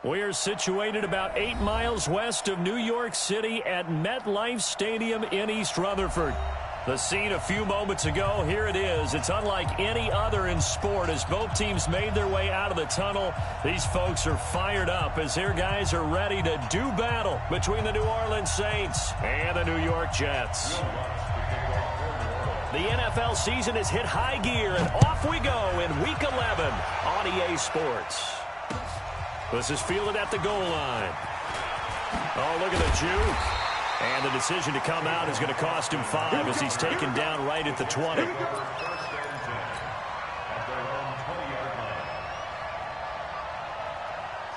We are situated about 8 miles west of New York City at MetLife Stadium in East Rutherford. The scene a few moments ago, here it is. It's unlike any other in sport as both teams made their way out of the tunnel. These folks are fired up as their guys are ready to do battle between the New Orleans Saints and the New York Jets. The NFL season has hit high gear, and off we go in Week 11 on EA Sports. This is fielded at the goal line. Oh, look at the juke. And the decision to come out is going to cost him 5 as he's taken down right at the 20.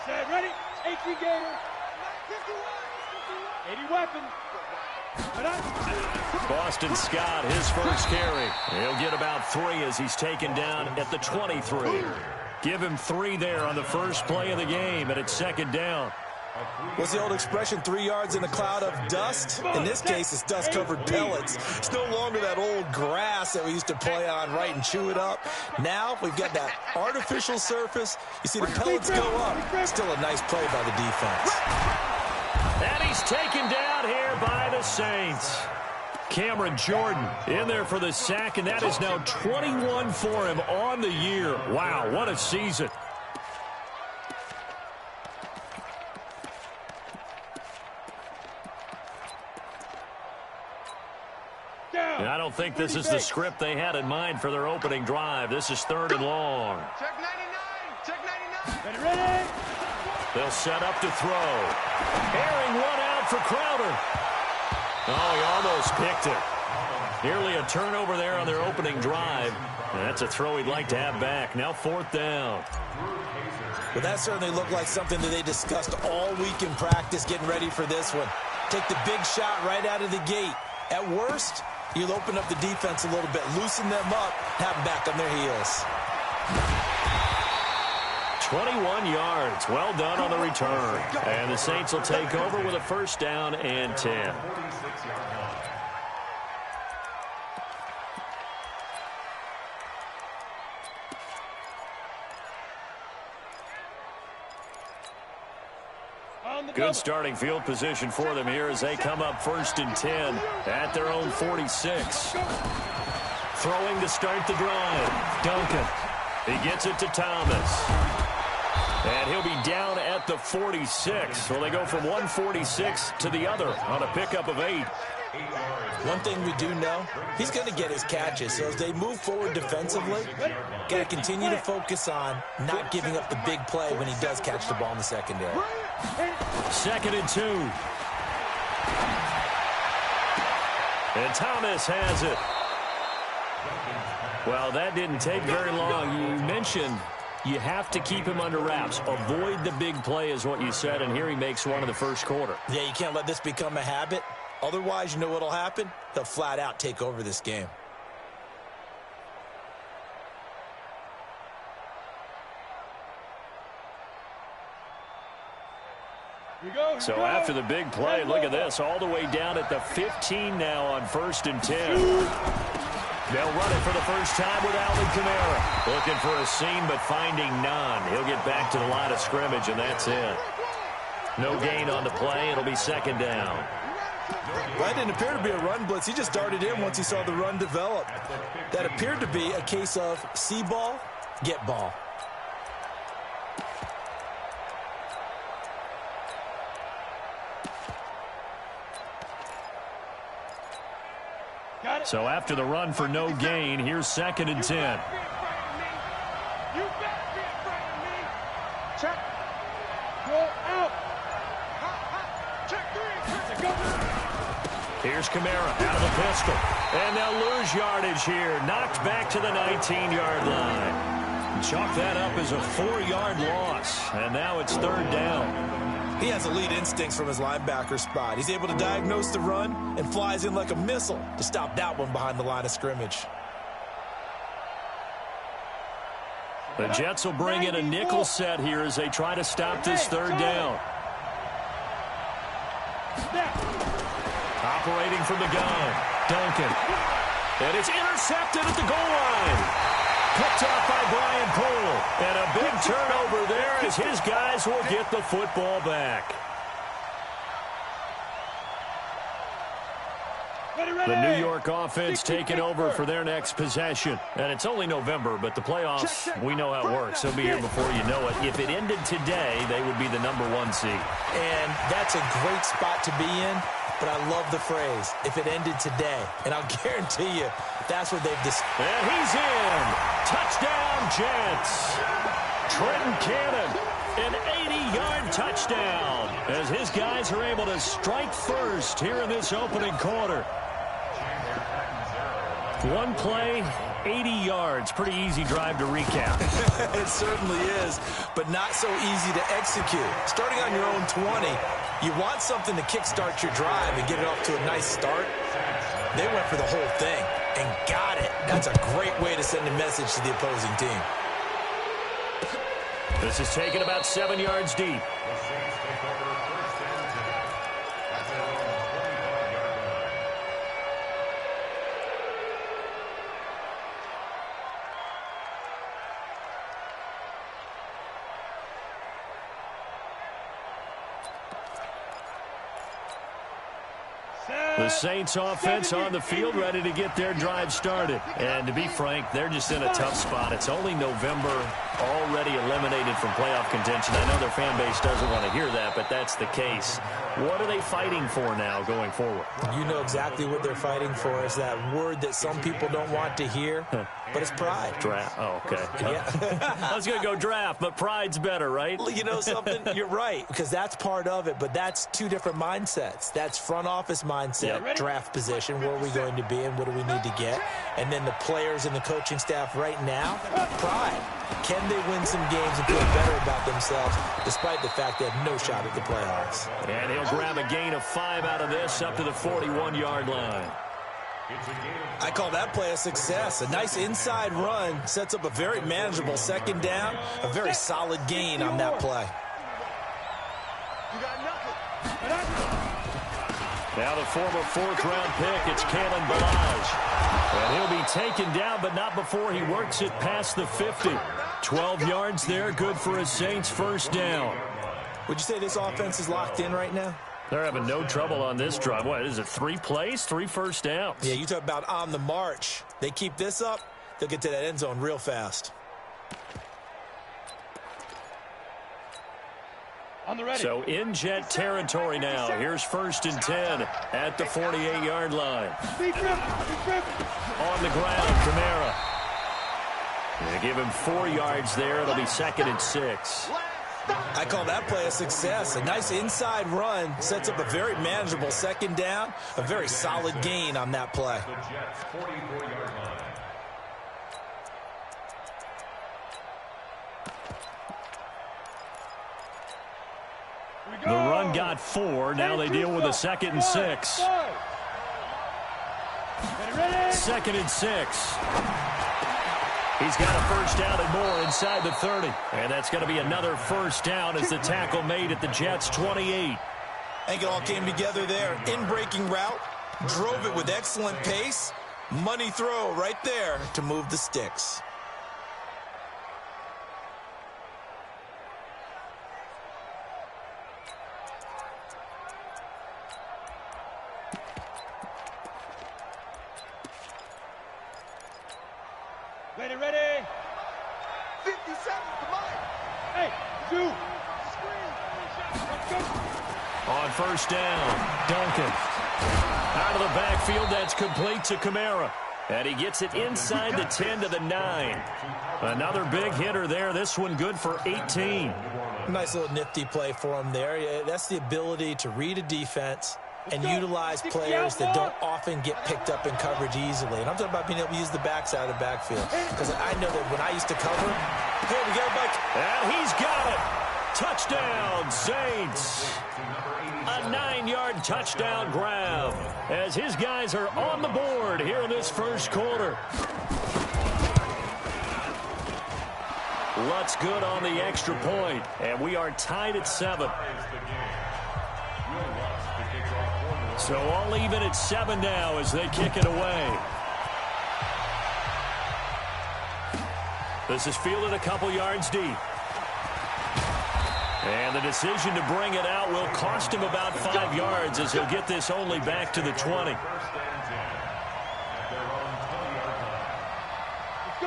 Set, ready? 18 Gator. 80 weapon. Boston Scott, his first carry. He'll get about 3 as he's taken down at the 23. Give him 3 there on the first play of the game, and it's second down. What's the old expression, 3 yards in a cloud of dust? In this case, it's dust-covered pellets. It's no longer that old grass that we used to play on, right, and chew it up. Now we've got that artificial surface. You see the pellets go up. Still a nice play by the defense. And he's taken down here by the Saints. Cameron Jordan in there for the sack, and that is now 21 for him on the year. Wow, what a season. And I don't think this is the script they had in mind for their opening drive. This is 3rd and long. Check 99. Check 99. Ready. They'll set up to throw. Airing one out for Crowder. Oh, he almost picked it. Nearly a turnover there on their opening drive. And that's a throw he'd like to have back. Now 4th down. Well, that certainly looked like something that they discussed all week in practice getting ready for this one. Take the big shot right out of the gate. At worst, you'll open up the defense a little bit, loosen them up, have them back on their heels. 21 yards. Well done on the return. And the Saints will take over with a 1st down and 10. Good starting field position for them here as they come up 1st and 10 at their own 46. Throwing to start the drive. Duncan. He gets it to Thomas. And he'll be down at the 46. Well, they go from 146 to the other on a pickup of 8. One thing we do know, he's going to get his catches. So as they move forward defensively, got to continue to focus on not giving up the big play when he does catch the ball in the secondary. 2nd and 2. And Thomas has it. Well, that didn't take very long. You mentioned you have to keep him under wraps. Avoid the big play is what you said, and here he makes one in the first quarter. Yeah, you can't let this become a habit. Otherwise, you know what'll happen? They'll flat out take over this game. So after the big play, look at this, all the way down at the 15 now on 1st and 10. They'll run it for the first time with Alvin Kamara. Looking for a seam, but finding none. He'll get back to the line of scrimmage, and that's it. No gain on the play. It'll be 2nd down. That didn't appear to be a run blitz. He just darted in once he saw the run develop. That appeared to be a case of see ball, get ball. So after the run for no gain, here's 2nd and 10. You better be afraid of me. Check. Go out. Check 3. Go. Here's Kamara out of the pistol. And they'll lose yardage here. Knocked back to the 19-yard line. Chalk that up as a 4-yard loss. And now it's 3rd down. He has elite instincts from his linebacker spot. He's able to diagnose the run and flies in like a missile to stop that one behind the line of scrimmage. The Jets will bring in a nickel set here as they try to stop this 3rd down. Operating from the gun, Duncan. And it's intercepted at the goal line. Picked off by Brian Poole. And a big turnover there as his guys will get the football back. The New York offense taking over for their next possession. And it's only November, but the playoffs, we know how it works. They'll be here before you know it. If it ended today, they would be the #1 seed. And that's a great spot to be in, but I love the phrase, if it ended today. And I'll guarantee you, that's what they've decided. And he's in. Touchdown, Jets. Trenton Cannon, an 80-yard touchdown, as his guys are able to strike first here in this opening quarter. One play, 80 yards. Pretty easy drive to recap. It certainly is, but not so easy to execute. Starting on your own 20, you want something to kickstart your drive and get it off to a nice start. They went for the whole thing and got it. That's a great way to send a message to the opposing team. This is taken about 7 yards deep. The Saints offense on the field, ready to get their drive started. And to be frank, they're just in a tough spot. It's only November, already eliminated from playoff contention. I know their fan base doesn't want to hear that, but that's the case. What are they fighting for now going forward? You know exactly what they're fighting for. Is that word that some people don't want to hear, but it's pride. Draft. Oh, okay. Yeah. I was going to go draft, but pride's better, right? You know something? You're right, because that's part of it, but that's two different mindsets. That's front office mindset, draft position, where are we going to be and what do we need to get? And then the players and the coaching staff right now, pride. Can they win some games and feel better about themselves despite the fact they have no shot at the playoffs? And he'll grab a gain of 5 out of this up to the 41-yard line. I call that play a success. A nice inside run sets up a very manageable second down, a very solid gain on that play. You got nothing. Now the former 4th-round pick, it's Kalen Ballage. And he'll be taken down, but not before he works it past the 50. 12 yards there, good for a Saints first down. Would you say this offense is locked in right now? They're having no trouble on this drive. What is it, 3 plays, 3 first downs? Yeah, you talk about on the march. They keep this up, they'll get to that end zone real fast. On the ready. So in Jet territory now. Here's 1st and 10 at the 48-yard line. On the ground, Kamara. They give him 4 yards there. It'll be 2nd and 6. I call that play a success. A nice inside run sets up a very manageable second down, a very solid gain on that play. The run got 4. Now they deal with a 2nd and 6. 2nd and 6. He's got a first down and more inside the 30. And that's going to be another first down as the tackle made at the Jets' 28. I think it all came together there. In-breaking route, drove it with excellent pace. Money throw right there to move the sticks. Ready. 57, come on. Hey, two. Let's go. On first down, Duncan. Out of the backfield, that's complete to Kamara. And he gets it inside the 10 to the 9. Another big hitter there. This one good for 18. Nice little nifty play for him there. Yeah, that's the ability to read a defense and utilize players that don't often get picked up in coverage easily. And I'm talking about being able to use the backside of the backfield. Because I know that when I used to cover, hey, we got a bike. And he's got it. Touchdown, Saints. A 9-yard touchdown grab as his guys are on the board here in this first quarter. Lutz good on the extra point, and we are tied at 7. So all even at 7 now as they kick it away. This is fielded a couple yards deep. And the decision to bring it out will cost him about 5 yards as he'll get this only back to the 20.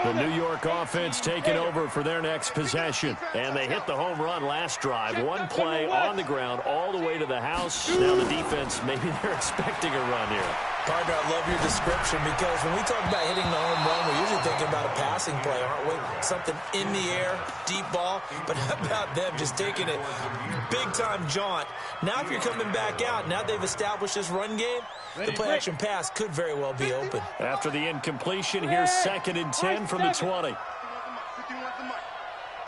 The New York offense taking over for their next possession. And they hit the home run last drive. One play on the ground all the way to the house. Now the defense, maybe they're expecting a run here. Partner, I love your description because when we talk about hitting the home run, we're usually thinking about a passing play, aren't we? Something in the air, deep ball. But how about them just taking it big-time jaunt? Now if you're coming back out, now they've established this run game, the play-action pass could very well be open. After the incompletion, here's 2nd and 10 from the 20. Too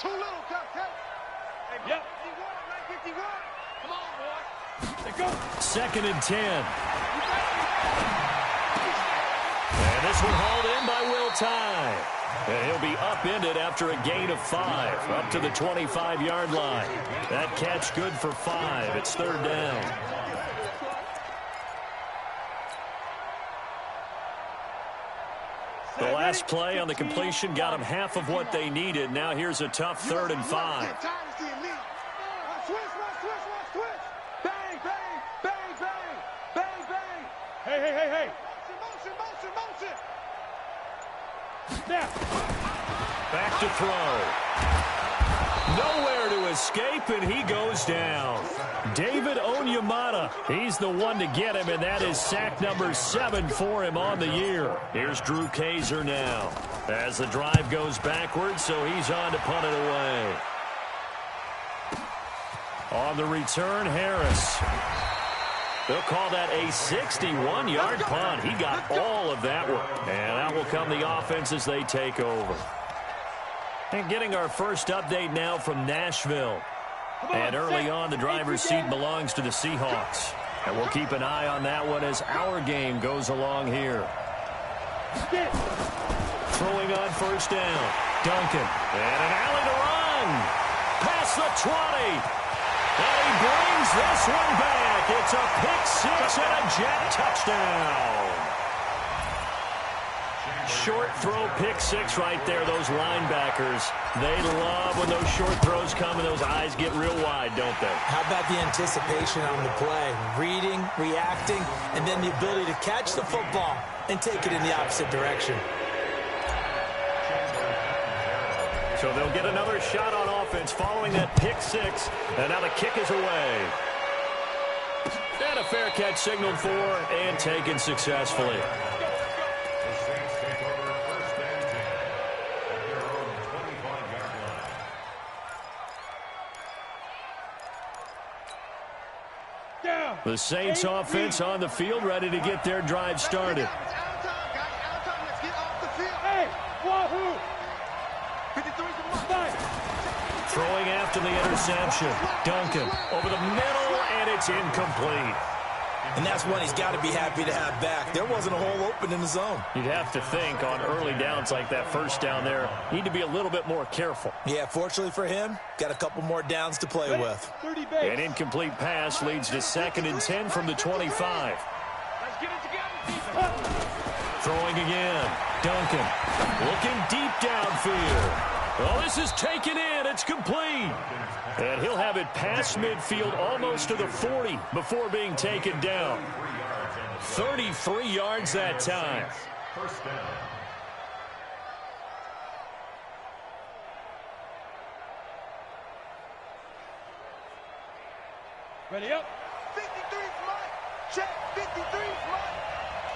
little, yep. 51. Come on, boy. They go. 2nd and 10. And this one hauled in by Will Tye. And he'll be upended after a gain of 5, up to the 25-yard line. That catch good for 5. It's 3rd down. The last play on the completion got them half of what they needed. Now here's a tough 3rd and 5. Switch. Bang, bang, bang, bang, bang, bang. Hey. Motion. Snap. Back to throw. Nowhere to escape, and he goes down. David Onyemata, he's the one to get him, and that is sack number 7 for him on the year. Here's Drew Kaiser now as the drive goes backwards, so he's on to punt it away. On the return, Harris. They'll call that a 61-yard punt. He got all of that one. And out will come the offense as they take over. And getting our first update now from Nashville. And early on, the driver's seat belongs to the Seahawks. And we'll keep an eye on that one as our game goes along here. Throwing on 1st down. Duncan. And an alley to run. Past the 20. And he brings this one back. It's a pick 6 and a jet touchdown. Short throw, pick 6 right there. Those linebackers, they love when those short throws come and those eyes get real wide, don't they? How about the anticipation on the play? Reading, reacting, and then the ability to catch the football and take it in the opposite direction. So they'll get another shot on offense following that pick 6. And now the kick is away. And a fair catch signaled for and taken successfully. The Saints offense on the field, ready to get their drive started. Throwing after the interception. Duncan over the middle, and it's incomplete. And that's one he's got to be happy to have back. There wasn't a hole open in the zone. You'd have to think on early downs like that 1st down there, need to be a little bit more careful. Yeah, fortunately for him, got a couple more downs to play with. An incomplete pass leads to 2nd and 10 from the 25. Let's get it together. Throwing again. Duncan looking deep downfield. Well, this is taken in. It's complete. And he'll have it past midfield almost to the 40 before being taken down. 33 yards that time. Ready up. 53 is mine. Check. 53 is mine.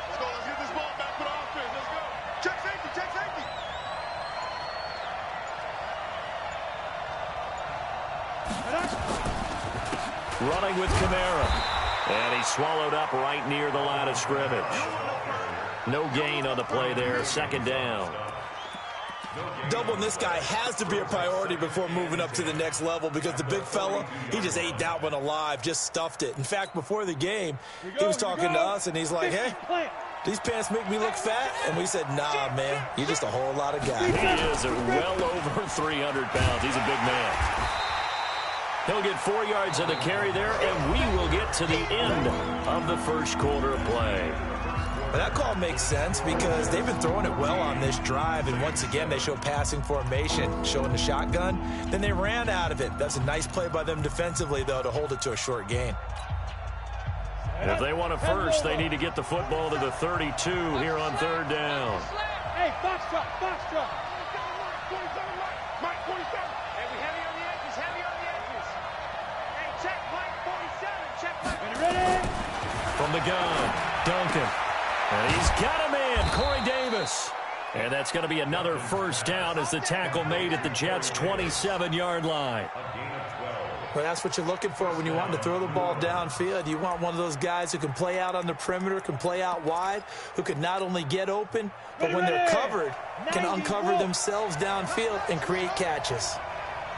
Let's go. Let's get this ball back for the offense. Let's go. Check safety. Check safety. Running with Kamara. And he swallowed up right near the line of scrimmage. No gain on the play there. 2nd down. Doubling this guy has to be a priority before moving up to the next level because the big fella, he just ate that one alive, just stuffed it. In fact, before the game, he was talking to us, and he's like, hey, these pants make me look fat? And we said, nah, man, you're just a whole lot of guy. He is well over 300 pounds. He's a big man. He'll get 4 yards on the carry there, and we will get to the end of the 1st quarter of play. Well, that call makes sense because they've been throwing it well on this drive, and once again they show passing formation, showing the shotgun. Then they ran out of it. That's a nice play by them defensively, though, to hold it to a short gain. If they want a first, they need to get the football to the 32 here on third down. Hey, box truck, box truck. 27, Mike 27. Hey, we heavy on the edges, heavy on the edges. Hey, check Mike 47, check Mike. Ready? From the gun, Duncan. And he's got him in, Corey Davis. And that's going to be another first down as the tackle made at the Jets' 27-yard line. Well, that's what you're looking for when you want to throw the ball downfield. You want one of those guys who can play out on the perimeter, can play out wide, who can not only get open, but when they're covered, can uncover themselves downfield and create catches.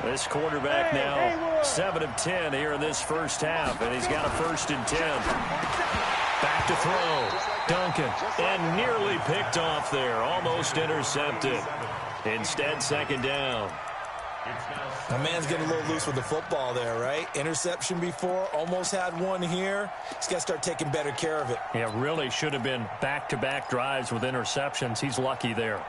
This quarterback now 7 of 10 here in this first half, and he's got a 1st and 10. Back to throw, Duncan, and nearly picked off there, almost intercepted. Instead, 2nd down. My man's getting a little loose with the football there, right? Interception before, almost had one here. He's got to start taking better care of it. Yeah, really should have been back-to-back drives with interceptions. He's lucky there.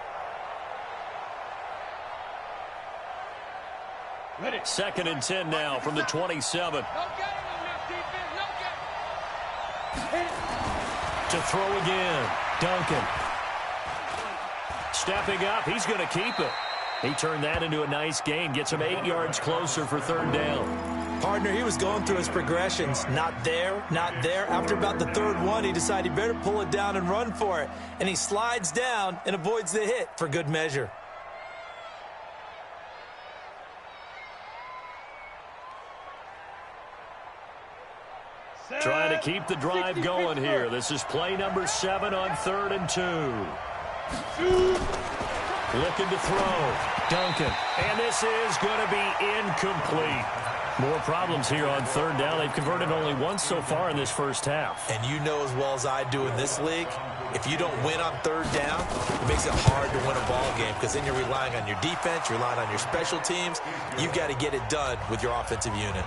Ready. 2nd and 10 now from the 27. To throw again, Duncan. Stepping up, he's going to keep it. He turned that into a nice gain, gets him 8 yards closer for 3rd down. Partner, he was going through his progressions. Not there, not there. After about the 3rd one, he decided he better pull it down and run for it. And he slides down and avoids the hit for good measure. Trying to keep the drive going here. This is play number 7 on 3rd and 2. Looking to throw. Duncan. And this is going to be incomplete. More problems here on 3rd down. They've converted only once so far in this first half. And you know as well as I do in this league, if you don't win on 3rd down, it makes it hard to win a ball game because then you're relying on your defense, you're relying on your special teams. You've got to get it done with your offensive unit.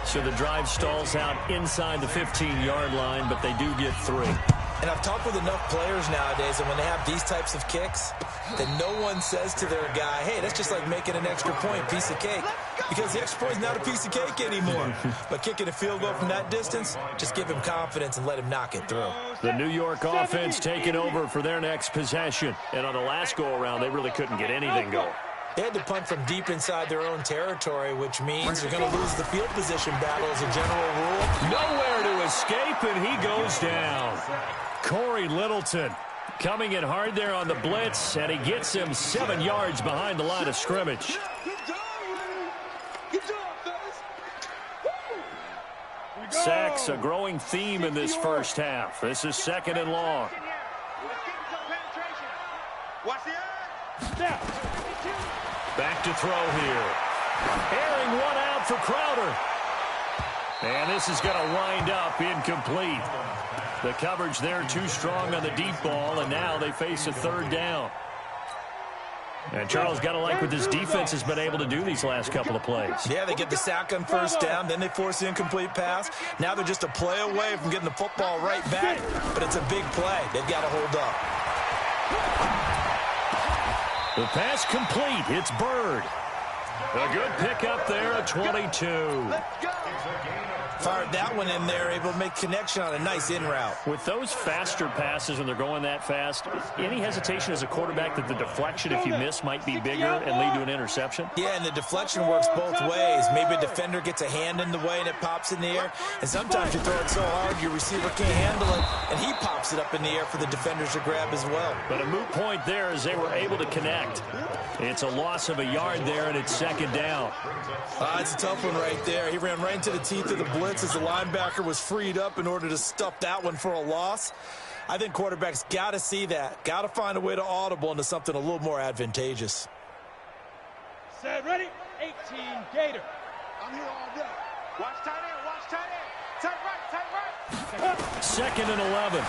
So the drive stalls out inside the 15-yard line, but they do get 3. And I've talked with enough players nowadays, and when they have these types of kicks, that no one says to their guy, hey, that's just like making an extra point, piece of cake. Because the extra point is not a piece of cake anymore. But kicking a field goal from that distance, just give him confidence and let him knock it through. The New York offense taking over for their next possession. And on the last go-around, they really couldn't get anything going. They had to punt from deep inside their own territory, which means they're going to lose the field position battle as a general rule. Nowhere to escape, and he goes down. Corey Littleton coming in hard there on the blitz, and he gets him 7 yards behind the line of scrimmage. Sacks, a growing theme in this first half. This is 2nd and long. Back to throw here. Airing one out for Crowder. And this is going to wind up incomplete. The coverage there too strong on the deep ball, and now they face a 3rd down. And Charles, got to like what this defense has been able to do these last couple of plays. Yeah, they get the sack on 1st down, then they force the incomplete pass. Now they're just a play away from getting the football right back, but it's a big play. They've got to hold up. The pass complete. It's Bird. A good pickup there at 22. Fired that one in there, able to make connection on a nice in route. With those faster passes when they're going that fast, any hesitation as a quarterback that the deflection, if you miss, might be bigger and lead to an interception? Yeah, and the deflection works both ways. Maybe a defender gets a hand in the way and it pops in the air, and sometimes you throw it so hard your receiver can't handle it, and he pops it up in the air for the defenders to grab as well. But a moot point there as they were able to connect. It's a loss of a yard there, and it's 2nd down. It's a tough one right there. He ran right into the teeth of the blitz as the linebacker was freed up in order to stuff that one for a loss. I think quarterbacks got to see that. Got to find a way to audible into something a little more advantageous. Set, ready? 18, Gator. I'm here all day. Watch tight end, watch tight end. Tight right, tight right. 2nd and 11.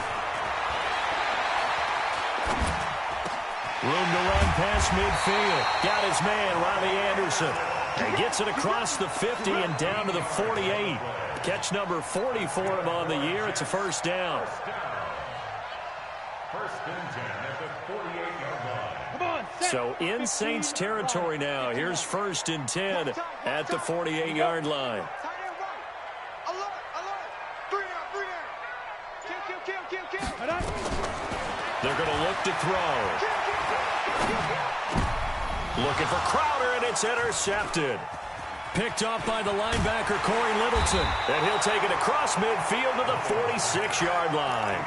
Room to run past midfield. Got his man, Riley Anderson. And gets it across the 50 and down to the 48. Catch number 40 for him on the year. It's a 1st down. First and 10 at the 48-yard line. Come on, set. So in Saints territory now. Here's first and 10 at the 48-yard line. Tight end right. Alert, alert. 3 down, 3 down. Kill. They're going to look to throw. Looking for Crowder, and it's intercepted. Picked off by the linebacker, Corey Littleton. And he'll take it across midfield to the 46-yard line.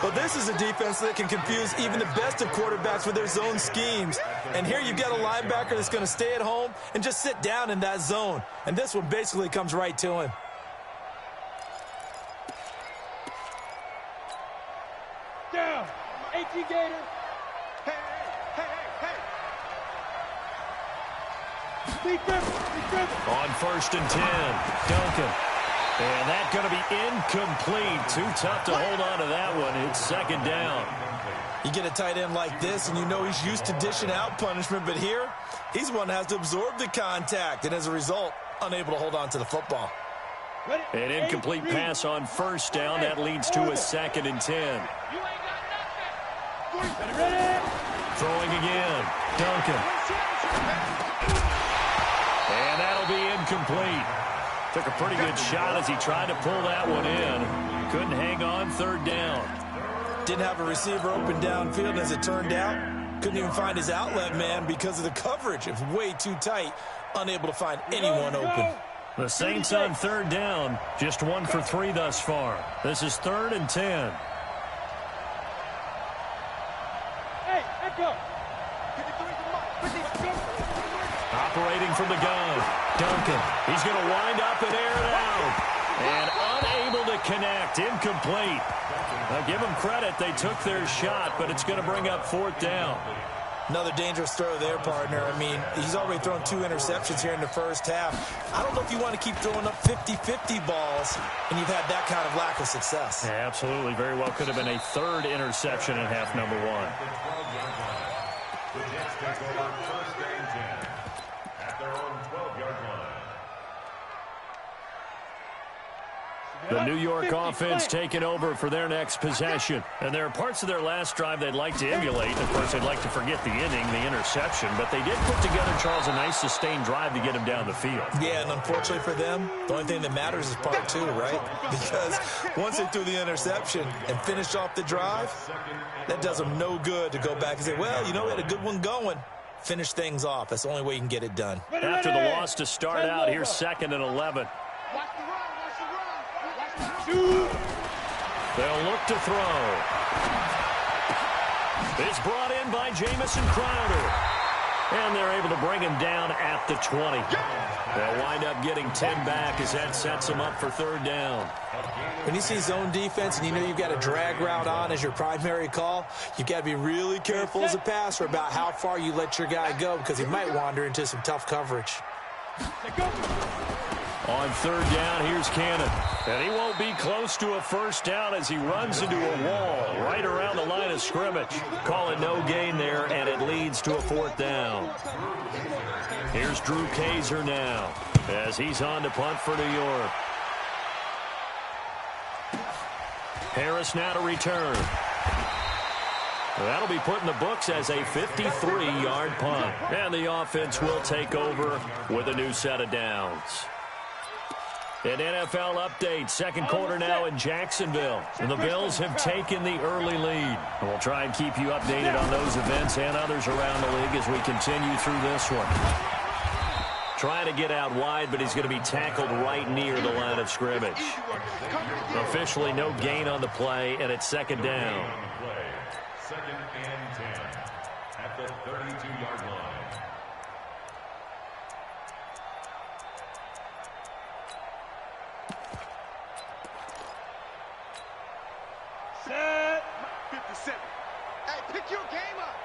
But this is a defense that can confuse even the best of quarterbacks with their zone schemes. And here you've got a linebacker that's going to stay at home and just sit down in that zone. And this one basically comes right to him. Down. 18 Gator. Hey. Speed grip. On first and 10, Duncan. And that's going to be incomplete. Too tough to hold on to that one. It's second down. You get a tight end like this, and you know he's used to dishing out punishment, but here, he's one that has to absorb the contact, and as a result, unable to hold on to the football. An incomplete pass on first down. That leads to a second and 10. Ready. Throwing again. Duncan. And that'll be incomplete. Took a pretty good shot as he tried to pull that one in. Couldn't hang on third down. Didn't have a receiver open downfield, and as it turned out, couldn't even find his outlet man because of the coverage. It was way too tight, unable to find anyone open. The Saints on third down, just 1 for 3 thus far. This is third and 10. Hey, echo. Operating from the gun. Duncan. He's going to wind up and air it out. And unable to connect. Incomplete. Now give them credit. They took their shot, but it's going to bring up fourth down. Another dangerous throw there, partner. I mean, he's already thrown 2 interceptions here in the first half. I don't know if you want to keep throwing up 50-50 balls, and you've had that kind of lack of success. Yeah, absolutely. Very well could have been a third interception in half number 1. The Jets take over first and 10 at their own 12-yard line. The New York offense taking over for their next possession. And there are parts of their last drive they'd like to emulate. Of course, they'd like to forget the inning, the interception. But they did put together, Charles, a nice sustained drive to get him down the field. Yeah, and unfortunately for them, the only thing that matters is part 2, right? Because once they threw the interception and finished off the drive, that does them no good to go back and say, well, you know, we had a good one going. Finish things off. That's the only way you can get it done. After the loss to start out, here's second and 11. They'll look to throw. It's brought in by Jamison Crowder. And they're able to bring him down at the 20. They'll wind up getting 10 back as that sets them up for third down. When you see zone defense and you know you've got a drag route on as your primary call, you've got to be really careful as a passer about how far you let your guy go because he might wander into some tough coverage. On third down, here's Cannon. And he won't be close to a first down as he runs into a wall right around the line of scrimmage. Call it no gain there, and it leads to a fourth down. Here's Drew Kaiser now as he's on to punt for New York. Harris now to return. That'll be put in the books as a 53-yard punt. And the offense will take over with a new set of downs. An NFL update, second quarter now in Jacksonville. The Bills have taken the early lead. We'll try and keep you updated on those events and others around the league as we continue through this one. Trying to get out wide, but he's going to be tackled right near the line of scrimmage. Officially no gain on the play, and it's second down. Second and 10 at the 32-yard line. Set. 57. Hey, pick your game up.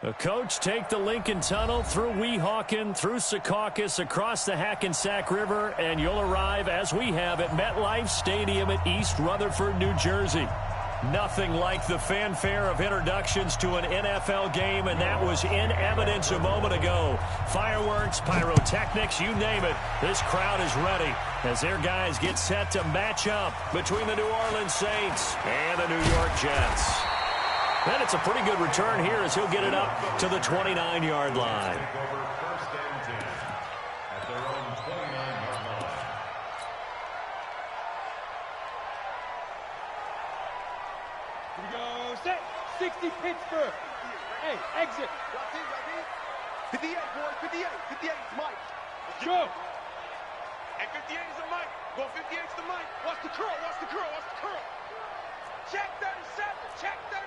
The coach take the Lincoln Tunnel through Weehawken, through Secaucus, across the Hackensack River, and you'll arrive, as we have, at MetLife Stadium at East Rutherford, New Jersey. Nothing like the fanfare of introductions to an NFL game, and that was in evidence a moment ago. Fireworks, pyrotechnics, you name it. This crowd is ready as their guys get set to match up between the New Orleans Saints and the New York Jets. And it's a pretty good return here as he'll get it up to the 29-yard line. First and 10 at their own 29-yard line. Here we go. Set. 60 Pittsburgh. Hey, exit. 58, boys. 58. 58 is Mike. Go. And 58 is the Mike. Go 58 is the Mike. Watch the curl. Watch the curl. Watch the curl. Check 37. Check 37.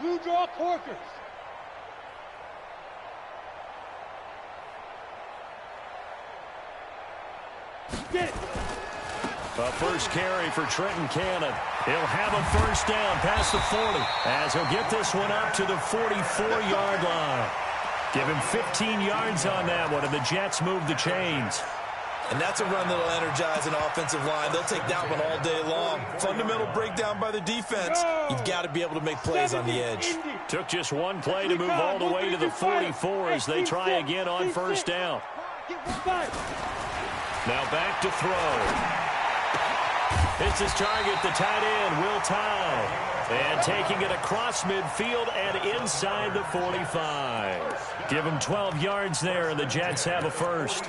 Blue draw corkers. Get it. A first carry for Trenton Cannon. He'll have a first down past the 40 as he'll get this one up to the 44-yard line. Give him 15 yards on that one, and the Jets move the chains. And that's a run that'll energize an offensive line. They'll take that one all day long. Fundamental breakdown by the defense. You've got to be able to make plays on the edge. Took just one play to move all the way to the 44 as they try again on first down. Now back to throw. It's his target, the tight end, Will Tye. And taking it across midfield and inside the 45. Give him 12 yards there, and the Jets have a first.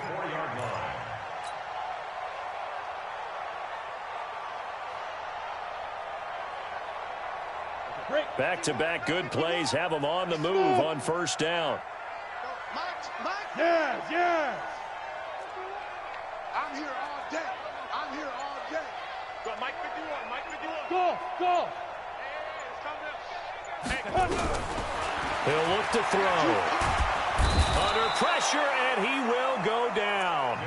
Back-to-back good plays have them on the move on first down. Yes, yes. I'm here all day. I'm here all day. Go, Mike 51. Mike 51. Go, go. Hey, it's coming up. He'll look to throw. Under pressure, and he will go down.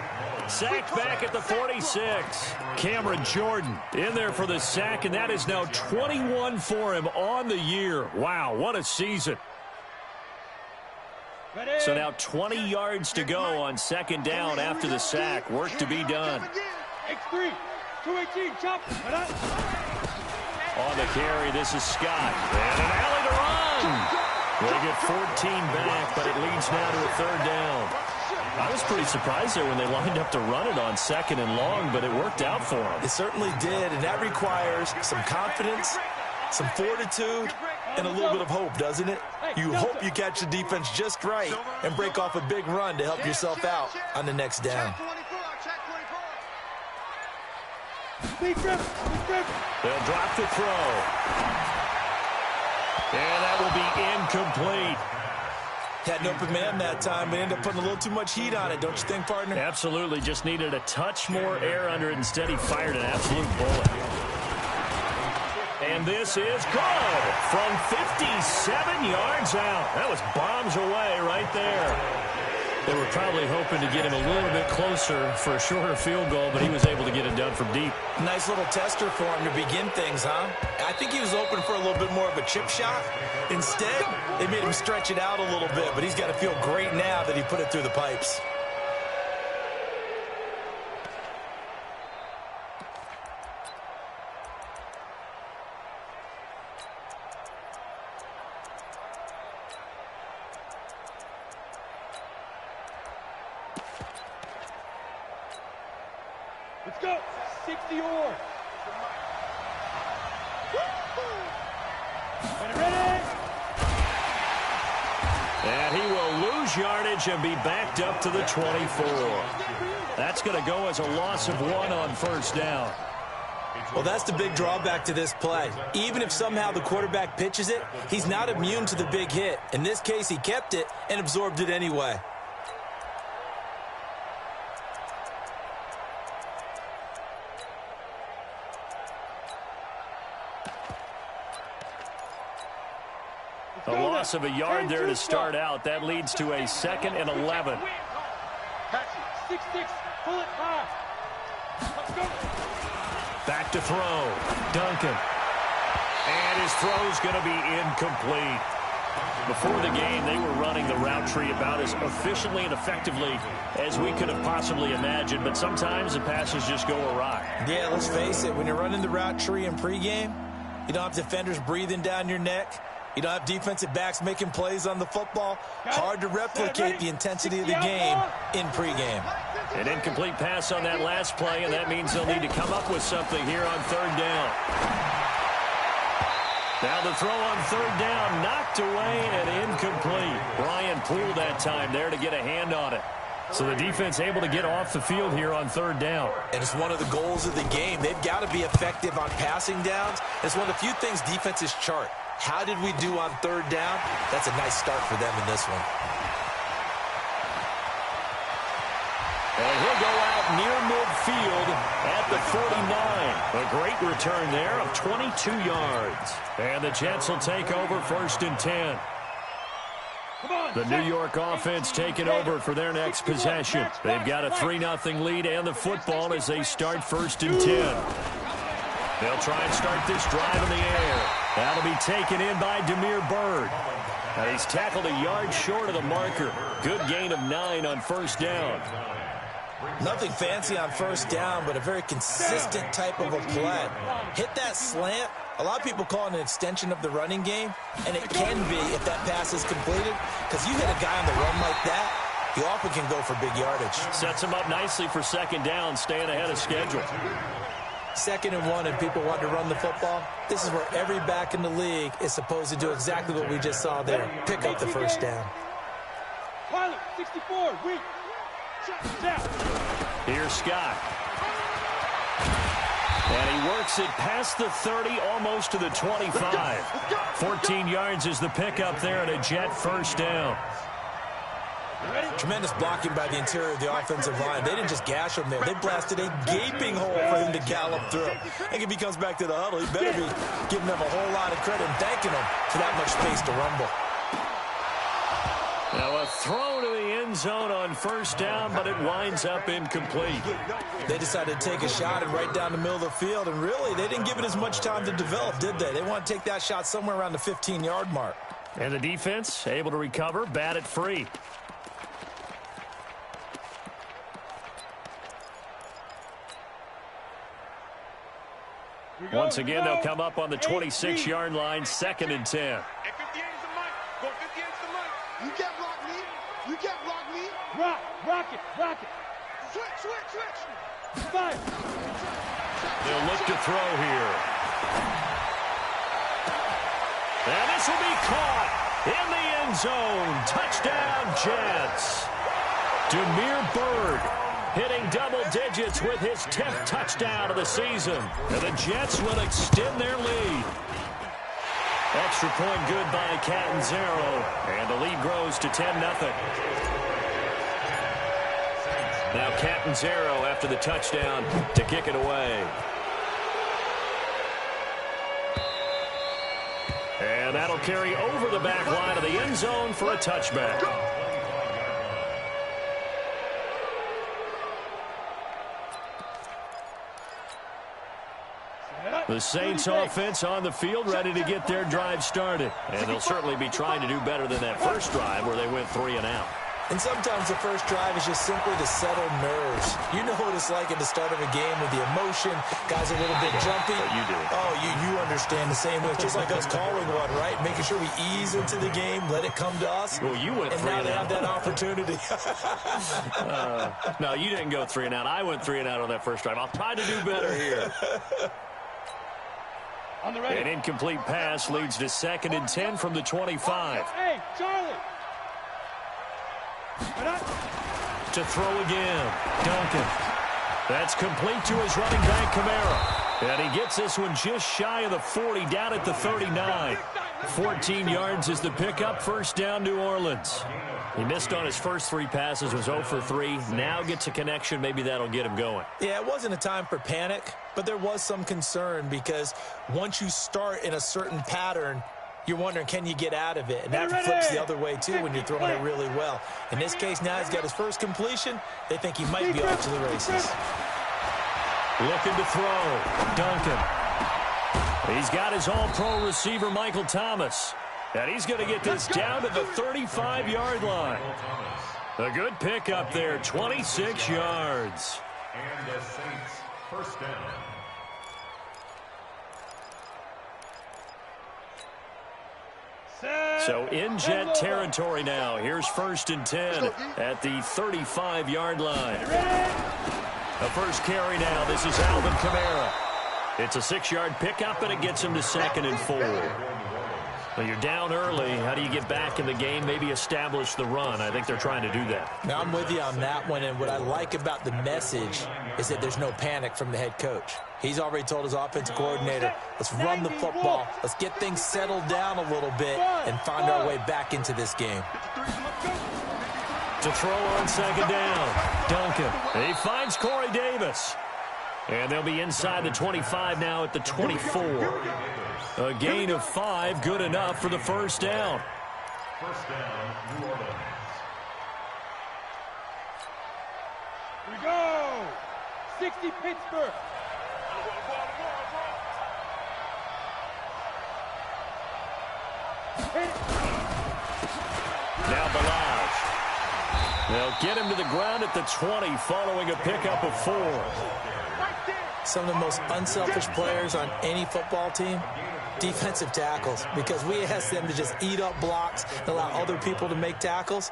Sacked back at the 46. Cameron Jordan in there for the sack, and that is now 21 for him on the year. Wow, what a season. So now 20 yards to go on second down after the sack. Work to be done. X3, 218, chop. On the carry, this is Scott. And an alley to run. They get 14 back, but it leads now to a third down. I was pretty surprised there when they lined up to run it on second and long, but it worked out for them. It certainly did, and that requires some confidence, some fortitude, and a little bit of hope, doesn't it? You hope you catch the defense just right and break off a big run to help yourself out on the next down. They'll drop the throw. And that will be incomplete. Had an open man that time, but ended up putting a little too much heat on it, don't you think, partner? Absolutely. Just needed a touch more air under it. Instead, he fired an absolute bullet. And this is good from 57 yards out. That was bombs away right there. They were probably hoping to get him a little bit closer for a shorter field goal, but he was able to get it done from deep. Nice little tester for him to begin things, huh? I think he was open for a little bit more of a chip shot. Instead, they made him stretch it out a little bit, but he's got to feel great now that he put it through the pipes. Let's go. 60 or. Ready? And he will lose yardage and be backed up to the 24. That's going to go as a loss of 1 on first down. Well, that's the big drawback to this play. Even if somehow the quarterback pitches it, he's not immune to the big hit. In this case, he kept it and absorbed it anyway. A loss of a yard there to start out. That leads to a 2nd and 11. 6-6, pull it high. Let's go. Back to throw. Duncan. And his throw's going to be incomplete. Before the game, they were running the route tree about as efficiently and effectively as we could have possibly imagined, but sometimes the passes just go awry. Yeah, let's face it, when you're running the route tree in pregame, you don't have defenders breathing down your neck. You don't have defensive backs making plays on the football. Hard to replicate the intensity of the game in pregame. An incomplete pass on that last play, and that means they'll need to come up with something here on third down. Now the throw on third down, knocked away and incomplete. Brian Poole that time there to get a hand on it. So the defense able to get off the field here on third down. And it's one of the goals of the game. They've got to be effective on passing downs. It's one of the few things defenses chart. How did we do on third down? That's a nice start for them in this one. And he'll go out near midfield at the 49. A great return there of 22 yards. And the Jets will take over 1st and 10. The New York offense taking over for their next possession. They've got a 3-0 lead and the football as they start 1st and 10. They'll try and start this drive in the air. That'll be taken in by Demir Byrd. And he's tackled a yard short of the marker. Good gain of 9 on 1st down. Nothing fancy on 1st down, but a very consistent type of a play. Hit that slant. A lot of people call it an extension of the running game, and it can be if that pass is completed, because you hit a guy on the run like that, he often can go for big yardage. Sets him up nicely for 2nd down, staying ahead of schedule. 2nd and 1, and people want to run the football. This is where every back in the league is supposed to do exactly what we just saw there. Pick up the 1st down. Pilot, 64, weak. Here's Scott. And he works it past the 30, almost to the 25. 14 yards is the pickup there at a Jet 1st down. Tremendous blocking by the interior of the offensive line. They didn't just gash him there. They blasted a gaping hole for him to gallop through. I think if he comes back to the huddle, he better be giving them a whole lot of credit and thanking them for that much space to rumble. Now a throw to the end zone on 1st down, but it winds up incomplete. They decided to take a shot and right down the middle of the field, and really, they didn't give it as much time to develop, did they? They want to take that shot somewhere around the 15-yard mark. And the defense able to recover, bat it free. Once again, they'll come up on the 26-yard line, 2nd and 10. You can't block me. You can't block me. Rock it. Switch. Fire. They'll look to throw here. And this will be caught in the end zone. Touchdown, Jets. Demir Byrd hitting double digits with his 10th touchdown of the season. And the Jets will extend their lead. Extra point good by Catanzaro, and the lead grows to 10-0. Now Catanzaro after the touchdown to kick it away. And that'll carry over the back line of the end zone for a touchback. The Saints offense on the field ready to get their drive started. And they'll certainly be trying to do better than that first drive where they went 3 and out. And sometimes the first drive is just simply to settle nerves. You know what it's like at the start of a game with the emotion. Guys are a little bit jumpy. You do. Oh, you understand the same way. It's just like us calling one, right? Making sure we ease into the game, let it come to us. Well, you went 3 and now and they out. have that opportunity. No, you didn't go 3 and out. I went 3 and out on that first drive. I'll try to do better here. An incomplete pass leads to 2nd and 10 from the 25. Hey, Charlie. To throw again. Duncan. That's complete to his running back, Kamara. And he gets this one just shy of the 40, down at the 39. 14 yards is the pickup, 1st down, New Orleans. He missed on his first 3 passes, was 0 for 3. Now gets a connection. Maybe that'll get him going. Yeah, it wasn't a time for panic, but there was some concern because once you start in a certain pattern, you're wondering, can you get out of it? And that flips the other way, too, when you're throwing it really well. In this case, now he's got his first completion. They think he might be off to the races. Looking to throw. Duncan. He's got his all-pro receiver, Michael Thomas. And he's going to get this down to the 35-yard line. A good pickup there, 26 yards. And the Saints first down. So in jet territory now. Here's 1st and 10 at the 35-yard line. The first carry now. This is Alvin Kamara. It's a 6-yard pickup, and it gets him to 2nd and 4. Well, you're down early. How do you get back in the game? Maybe establish the run. I think they're trying to do that. Now, I'm with you on that one, and what I like about the message is that there's no panic from the head coach. He's already told his offensive coordinator, let's run the football, let's get things settled down a little bit and find our way back into this game. To throw on 2nd down, Duncan. He finds Corey Davis. And they'll be inside the 25 now at the 24. A gain of 5, good enough for the first down. First down, New Orleans. Here we go. 60 Pittsburgh. Now Balaj. They'll get him to the ground at the 20 following a pickup of 4. Some of the most unselfish players on any football team, defensive tackles, because we ask them to just eat up blocks and allow other people to make tackles.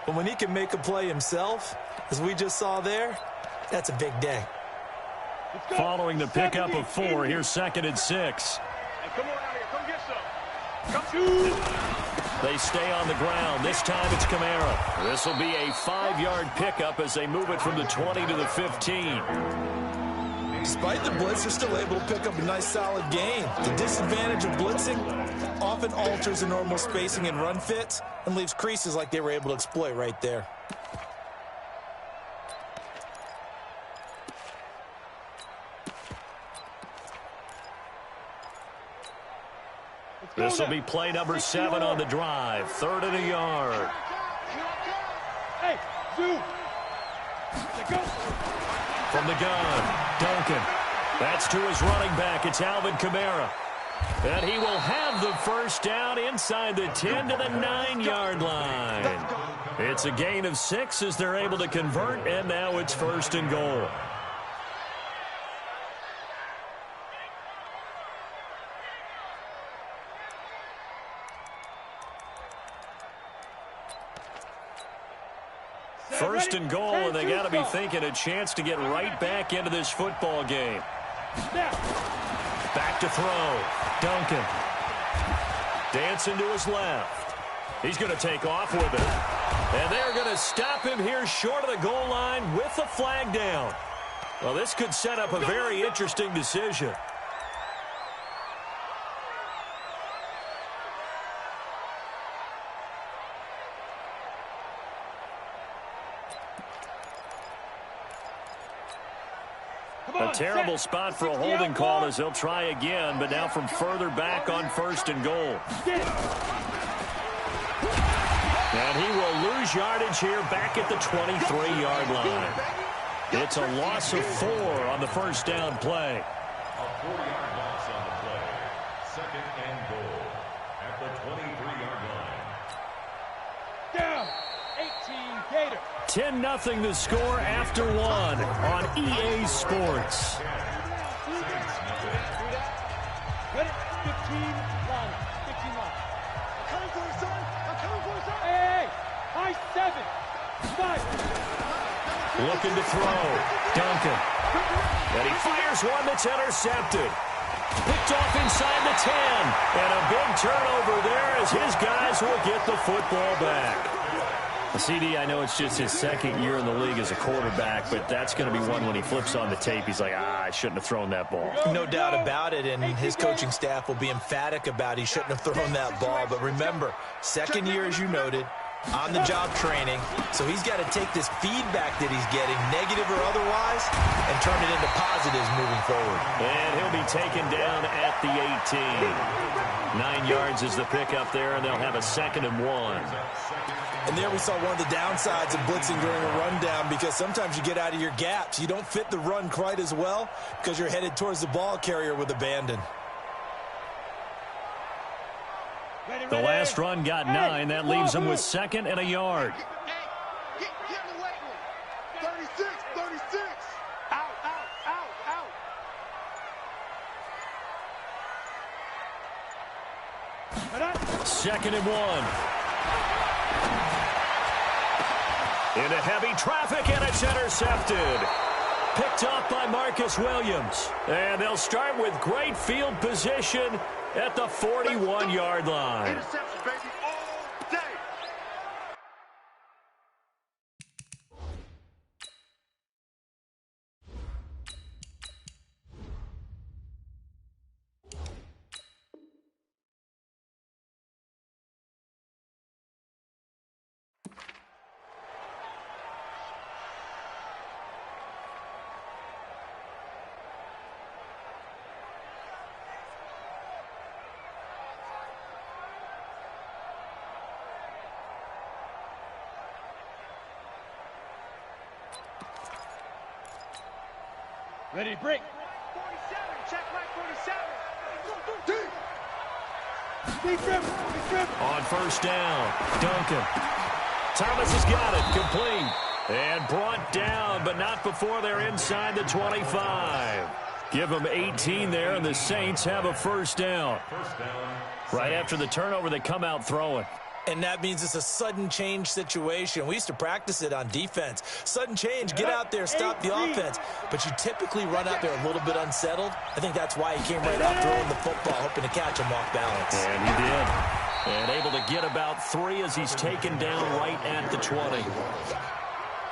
But when he can make a play himself, as we just saw there, that's a big day. Following the pickup of 4, here's 2nd and 6. Hey, come on out here. Come get some. Come shoot. They stay on the ground. This time it's Kamara. This will be a 5-yard pickup as they move it from the 20 to the 15. Despite the blitz, they're still able to pick up a nice solid gain. The disadvantage of blitzing often alters the normal spacing and run fits and leaves creases like they were able to exploit right there. This will be play number 7 on the drive. 3rd and a yard. Hey, zoom. Let's go. From the gun, Duncan. That's to his running back. It's Alvin Kamara. And he will have the first down inside the 10 to the 9-yard line. It's a gain of 6 as they're able to convert, and now it's 1st and goal. First and goal, and they got to be thinking a chance to get right back into this football game. Back to throw. Duncan. Dancing to his left. He's going to take off with it. And they're going to stop him here short of the goal line with the flag down. Well, this could set up a very interesting decision. A terrible spot for a holding call as they'll try again, but now from further back on 1st and goal. And he will lose yardage here back at the 23-yard line. It's a loss of 4 on the first down play. A 4-yard loss on the play. 2nd and goal at the 23-yard line. Down. 18 Gator. 10-0 the score after 1 on EA Sports. Get it? 15 line. 15 line. I'm coming for you, son. I'm coming for you, son. Hey, high 7. 5. Looking to throw. Duncan. And he fires one that's intercepted. Picked off inside the 10. And a big turnover there as his guys will get the football back. CD, I know it's just his 2nd year in the league as a quarterback, but that's going to be one when he flips on the tape. He's like, I shouldn't have thrown that ball. No doubt about it, and his coaching staff will be emphatic about he shouldn't have thrown that ball. But remember, 2nd year, as you noted, on-the-job training, so he's got to take this feedback that he's getting, negative or otherwise, and turn it into positives moving forward. And he'll be taken down at the 18. 9 yards is the pickup there, and they'll have a 2nd and 1. And there we saw one of the downsides of blitzing during a rundown, because sometimes you get out of your gaps. You don't fit the run quite as well because you're headed towards the ball carrier with abandon. The last run got 9. That leaves them with 2nd and a yard. Get in the weight room. 36, 36. Out, out, out, out. 2nd and 1. Into heavy traffic, and it's intercepted. Picked up by Marcus Williams. And they'll start with great field position at the 41-yard line. Interception, baby, all day. Ready, break. 47, check right 47. Deep dribble. On first down, Duncan. Thomas has got it, complete. And brought down, but not before they're inside the 25. Give them 18 there, and the Saints have a first down. Right after the turnover, they come out throwing. And that means it's a sudden change situation. We used to practice it on defense. Sudden change, get out there, stop the offense. But you typically run out there a little bit unsettled. I think that's why he came right out throwing the football, hoping to catch him off balance. And he did. And able to get about 3 as he's taken down right at the 20.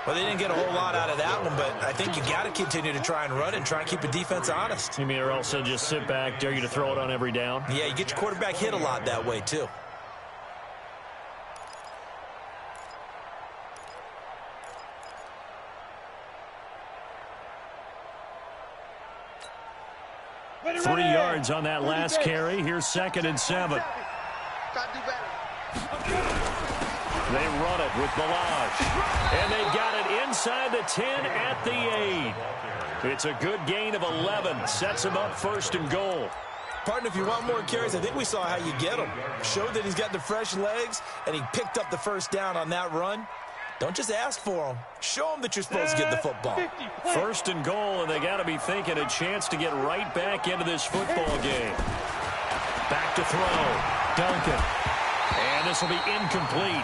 Well, they didn't get a whole lot out of that one, but I think you got to continue to try and run it and try and keep the defense honest. You mean or also just sit back, dare you to throw it on every down? Yeah, you get your quarterback hit a lot that way, too. Ready. 3 yards on that last carry. Here's 2nd and 7. They run it with Balaj. And they got it inside the 10 at the 8. It's a good gain of 11. Sets him up 1st and goal. Partner, if you want more carries, I think we saw how you get him. Showed that he's got the fresh legs, and he picked up the first down on that run. Don't just ask for him. Show him that you're supposed to get the football. 1st and goal, and they got to be thinking a chance to get right back into this football game. Back to throw. Duncan. And this will be incomplete.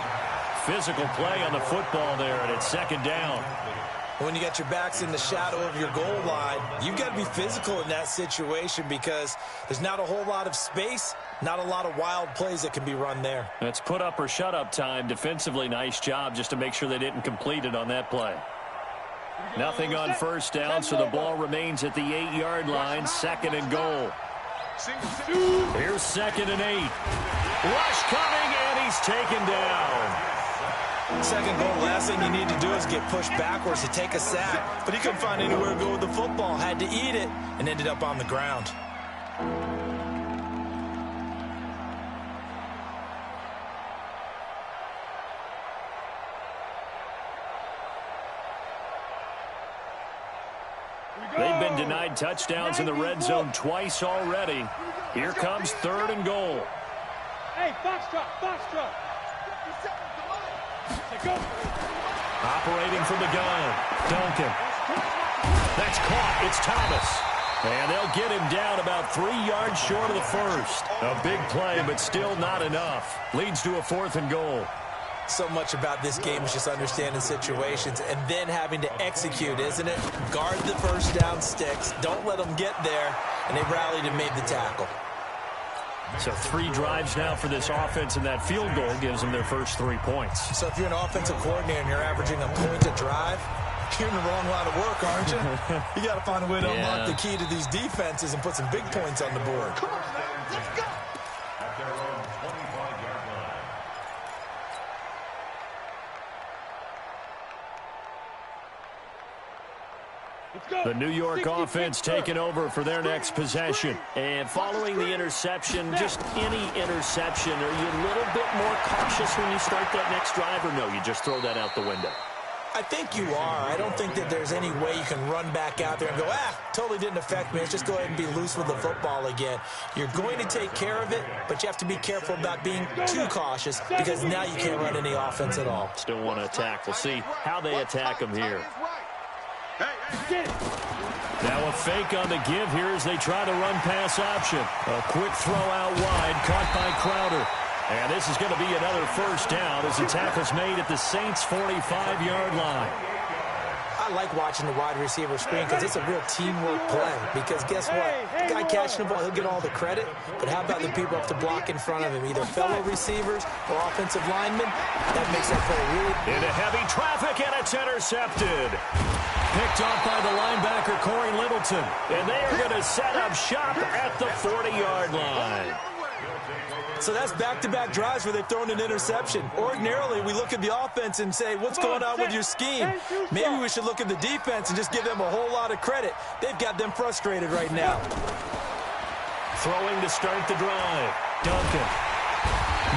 Physical play on the football there, and it's 2nd down. When you got your backs in the shadow of your goal line, you've got to be physical in that situation because there's not a whole lot of space, not a lot of wild plays that can be run there. That's put up or shut up time. Defensively, nice job just to make sure they didn't complete it on that play. Nothing on first down, so the ball remains at the 8-yard line, 2nd and goal. Here's 2nd and 8. Rush coming, and he's taken down. 2nd goal, last thing you need to do is get pushed backwards to take a sack. But he couldn't find anywhere to go with the football, had to eat it, and ended up on the ground. They've been denied touchdowns in the red zone twice already. Here comes 3rd and goal. Hey, foxtrot, foxtrot. Operating from the gun. Duncan. That's caught. It's Thomas. And they'll get him down about 3 yards short of the first. A big play, but still not enough. Leads to a 4th and goal. So much about this game is just understanding situations and then having to execute, isn't it? Guard the first down sticks. Don't let them get there. And they rallied and made the tackle. So 3 drives now for this offense, and that field goal gives them their first 3 points. So if you're an offensive coordinator and you're averaging a point a drive, you're in the wrong line of work, aren't you? You got to find a way to unlock the key to these defenses and put some big points on the board. Come on, man, let's go. At their own 25-yard line. The New York offense taking over for their next possession. And following the interception, just any interception, are you a little bit more cautious when you start that next drive, or no, you just throw that out the window? I think you are. I don't think that there's any way you can run back out there and go, totally didn't affect me. Let's just go ahead and be loose with the football again. You're going to take care of it, but you have to be careful about being too cautious because now you can't run any offense at all. Still want to attack. We'll see how they attack him here. Now a fake on the give here as they try to run pass option. A quick throw out wide, caught by Crowder. And this is going to be another first down as the tackle's made at the Saints' 45-yard line. I like watching the wide receiver screen because it's a real teamwork play. Because guess what? The guy catching the ball, he'll get all the credit. But how about the people up to block in front of him? Either fellow receivers or offensive linemen. That makes that play really... Into heavy traffic, and it's intercepted. Picked off by the linebacker, Corey Littleton. And they are going to set up shop at the 40-yard line. So that's back-to-back drives where they've thrown an interception. Ordinarily, we look at the offense and say, what's going on with your scheme? Maybe we should look at the defense and just give them a whole lot of credit. They've got them frustrated right now. Throwing to start the drive. Duncan.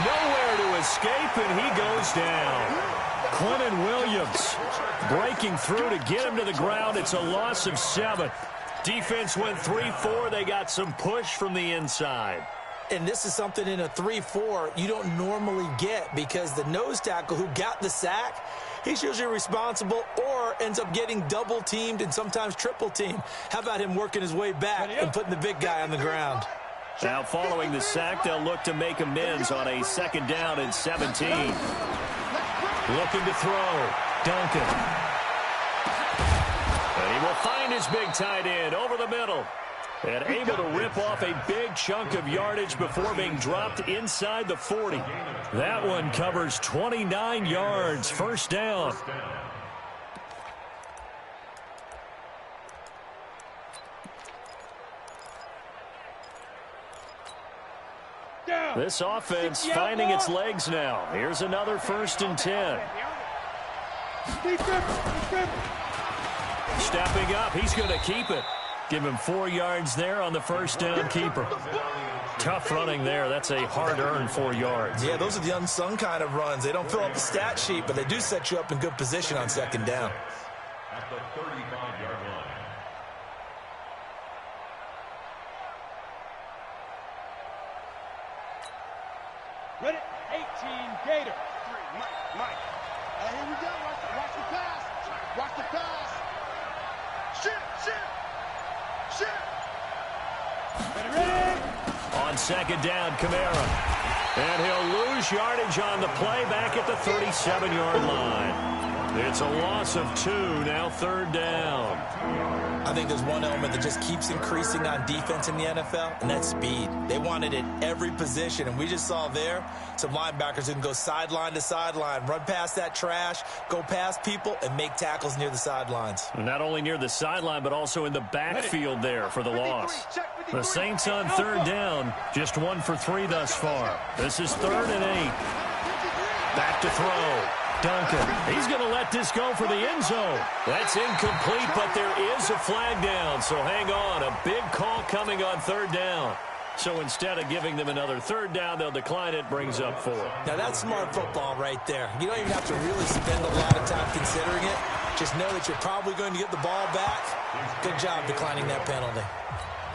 Nowhere to escape, and he goes down. Quentin Williams breaking through to get him to the ground. It's a loss of 7. Defense went 3-4. They got some push from the inside. And this is something in a 3-4 you don't normally get because the nose tackle who got the sack, he's usually responsible or ends up getting double-teamed and sometimes triple-teamed. How about him working his way back and putting the big guy on the ground? Now following the sack, they'll look to make amends on a 2nd down and 17. Looking to throw. Duncan. And he will find his big tight end over the middle. And able to rip off a big chunk of yardage before being dropped inside the 40. That one covers 29 yards. First down. This offense finding its legs now. Here's another 1st and 10. Stepping up, he's going to keep it. Give him 4 yards there on the first down keeper. Tough running there. That's a hard-earned 4 yards. Yeah, those are the unsung kind of runs. They don't fill up the stat sheet, but they do set you up in good position on 2nd down. At the 35-yard line. Ready? 18, Gator. Mike. Here we go. Watch the pass. Watch the pass. Shit. Ready? On 2nd down, Kamara. And he'll lose yardage on the play back at the 37-yard line. It's a loss of 2, now 3rd down. I think there's one element that just keeps increasing on defense in the NFL, and that's speed. They want it at every position, and we just saw there some linebackers who can go sideline to sideline, run past that trash, go past people, and make tackles near the sidelines. Not only near the sideline, but also in the backfield there for the loss. The Saints on 3rd down, just 1 for 3 thus far. This is 3rd and 8. Back to throw. Duncan, he's going to let this go for the end zone. That's incomplete, but there is a flag down, so hang on. A big call coming on 3rd down. So instead of giving them another 3rd down, they'll decline it, brings up 4. Now that's smart football right there. You don't even have to really spend a lot of time considering it. Just know that you're probably going to get the ball back. Good job declining that penalty.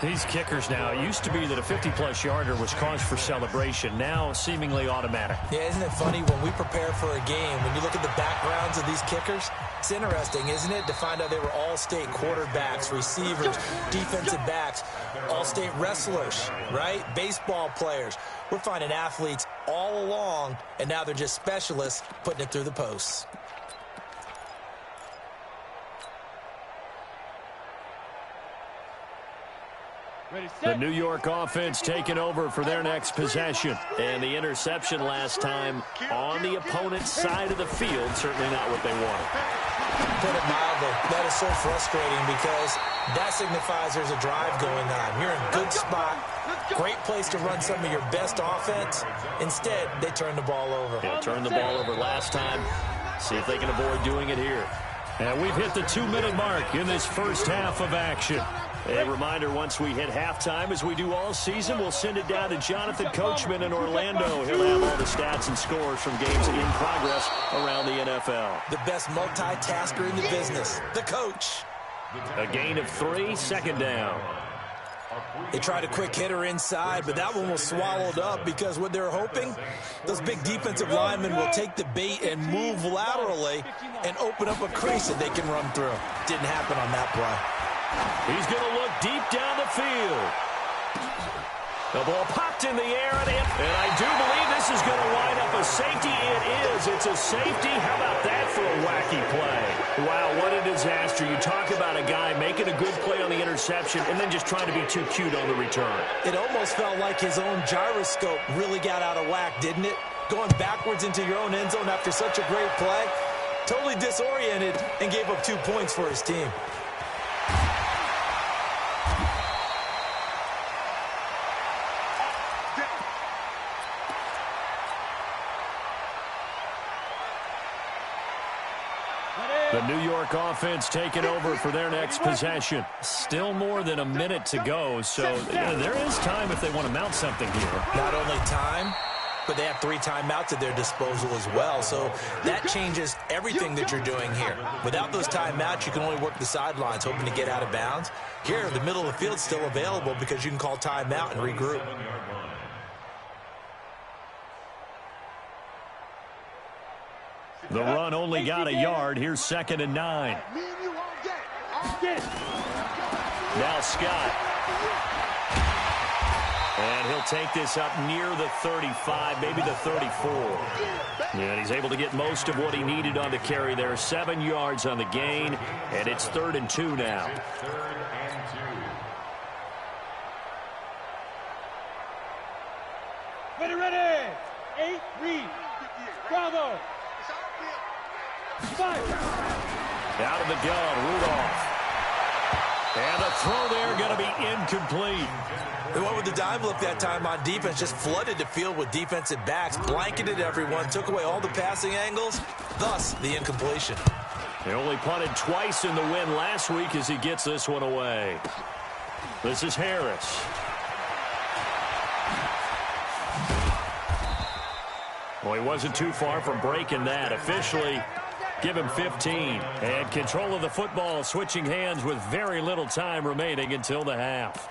These kickers now, it used to be that a 50-plus yarder was cause for celebration. Now seemingly automatic. Yeah, isn't it funny when we prepare for a game, when you look at the backgrounds of these kickers, it's interesting, isn't it, to find out they were all-state quarterbacks, receivers, defensive backs, all-state wrestlers, right? Baseball players. We're finding athletes all along, and now they're just specialists putting it through the posts. The New York offense taking over for their next possession. And the interception last time on the opponent's side of the field, certainly not what they wanted. Put it mildly, that is so frustrating because that signifies there's a drive going on. You're in a good spot, great place to run some of your best offense. Instead, they turn the ball over. They turned the ball over last time. See if they can avoid doing it here. And we've hit the 2-minute mark in this first half of action. A reminder, once we hit halftime, as we do all season, we'll send it down to Jonathan Coachman in Orlando. He'll have all the stats and scores from games in progress around the NFL. The best multitasker in the business, the coach. A gain of 3, second down. They tried a quick hitter inside, but that one was swallowed up because what they're hoping, those big defensive linemen will take the bait and move laterally and open up a crease that they can run through. Didn't happen on that play. He's going to look deep down the field. The ball popped in the air, and I do believe this is going to wind up a safety. It is. It's a safety. How about that for a wacky play? Wow, what a disaster. You talk about a guy making a good play on the interception and then just trying to be too cute on the return. It almost felt like his own gyroscope really got out of whack, didn't it? Going backwards into your own end zone after such a great play. Totally disoriented and gave up 2 points for his team. The New York offense taking over for their next possession. Still more than a minute to go, so there is time if they want to mount something here. Not only time, but they have 3 timeouts at their disposal as well, so that changes everything that you're doing here. Without those timeouts, you can only work the sidelines, hoping to get out of bounds. Here, the middle of the field is still available because you can call timeout and regroup. The run only got a yard. Here's 2nd and 9. Now Scott. And he'll take this up near the 35, maybe the 34. And he's able to get most of what he needed on the carry there. 7 yards on the gain, and it's 3rd and 2 now. Ready. 8, read. Bravo. Out of the gun, Rudolph. And the throw there going to be incomplete. They went with the dime look that time on defense, just flooded the field with defensive backs, blanketed everyone, took away all the passing angles, thus the incompletion. They only punted twice in the win last week as he gets this one away. This is Harris. Well, he wasn't too far from breaking that. Officially, give him 15. And control of the football switching hands with very little time remaining until the half.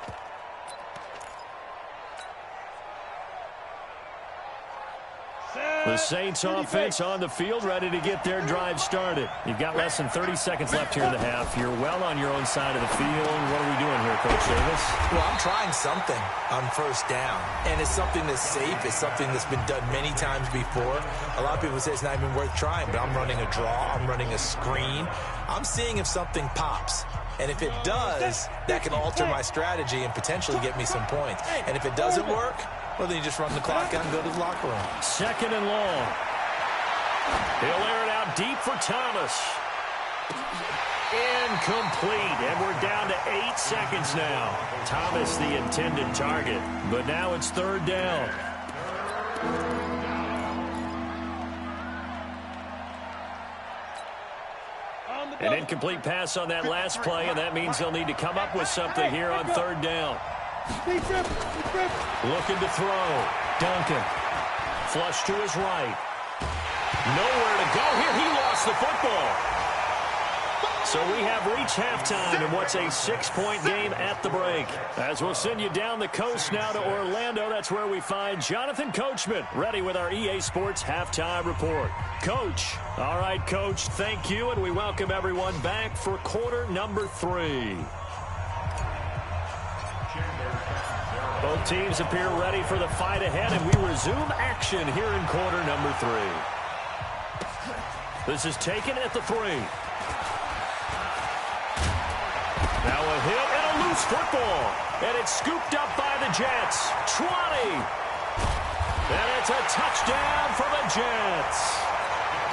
The Saints offense on the field, ready to get their drive started. You've got less than 30 seconds left here in the half. You're well on your own side of the field. What are we doing here, Coach Davis? Well, I'm trying something on 1st down, and it's something that's safe. It's something that's been done many times before. A lot of people say it's not even worth trying, but I'm running a draw. I'm running a screen. I'm seeing if something pops. And if it does, that can alter my strategy and potentially get me some points. And if it doesn't work, well, then you just run the clock out and go to the locker room. 2nd and long. He'll air it out deep for Thomas. Incomplete. And we're down to 8 seconds now. Thomas the intended target. But now it's 3rd down. An incomplete pass on that last play, and that means they'll need to come up with something here on 3rd down. Looking to throw. Duncan. Flush to his right. Nowhere to go here. He lost the football. So we have reached halftime in what's a 6-point game at the break. As we'll send you down the coast now to Orlando, that's where we find Jonathan Coachman, ready with our EA Sports halftime report. Coach. All right, Coach, thank you, and we welcome everyone back for quarter number 3. Both teams appear ready for the fight ahead, and we resume action here in quarter number 3. This is taken at the 3. Now a hit and a loose football. And it's scooped up by the Jets. 20. And it's a touchdown for the Jets.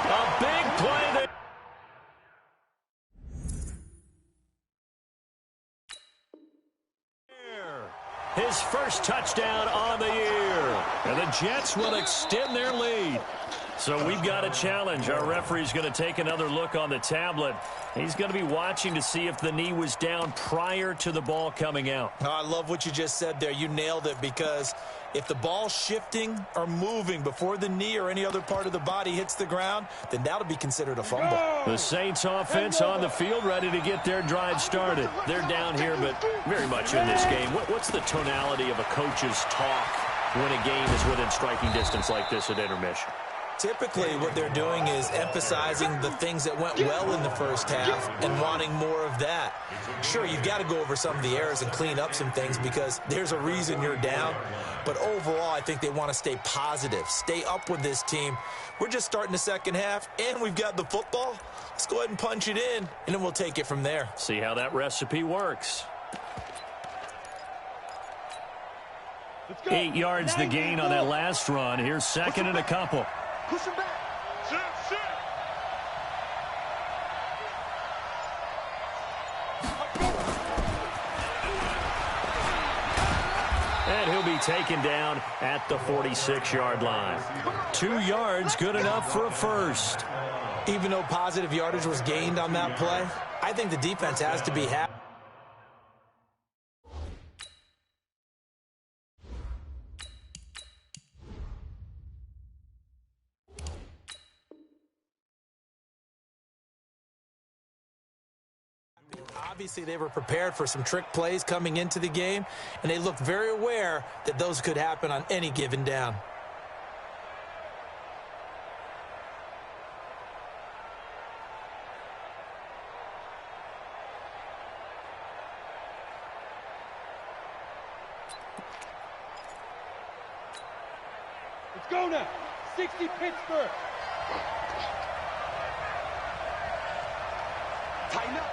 A big play there. His first touchdown on the year. And the Jets will extend their lead. So we've got a challenge. Our referee's going to take another look on the tablet. He's going to be watching to see if the knee was down prior to the ball coming out. Oh, I love what you just said there. You nailed it, because if the ball's shifting or moving before the knee or any other part of the body hits the ground, then that'll be considered a fumble. The Saints offense on the field, ready to get their drive started. They're down here, but very much in this game. What's the tonality of a coach's talk when a game is within striking distance like this at intermission? Typically, what they're doing is emphasizing the things that went well in the first half and wanting more of that. Sure, you've got to go over some of the errors and clean up some things because there's a reason you're down. But overall, I think they want to stay positive, stay up with this team. We're just starting the second half, and we've got the football. Let's go ahead and punch it in, and then we'll take it from there. See how that recipe works. 8 yards the gain on that last run. Here's second and a couple. Push him back. Sit. And he'll be taken down at the 46-yard line. 2 yards, good enough for a first. Even though positive yardage was gained on that play, I think the defense has to be happy. Obviously, they were prepared for some trick plays coming into the game, and they looked very aware that those could happen on any given down. Let's go now. 60 Pittsburgh. Tighten up.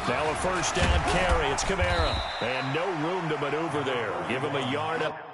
Now a first down carry. It's Kamara. And no room to maneuver there. Give him a yard up.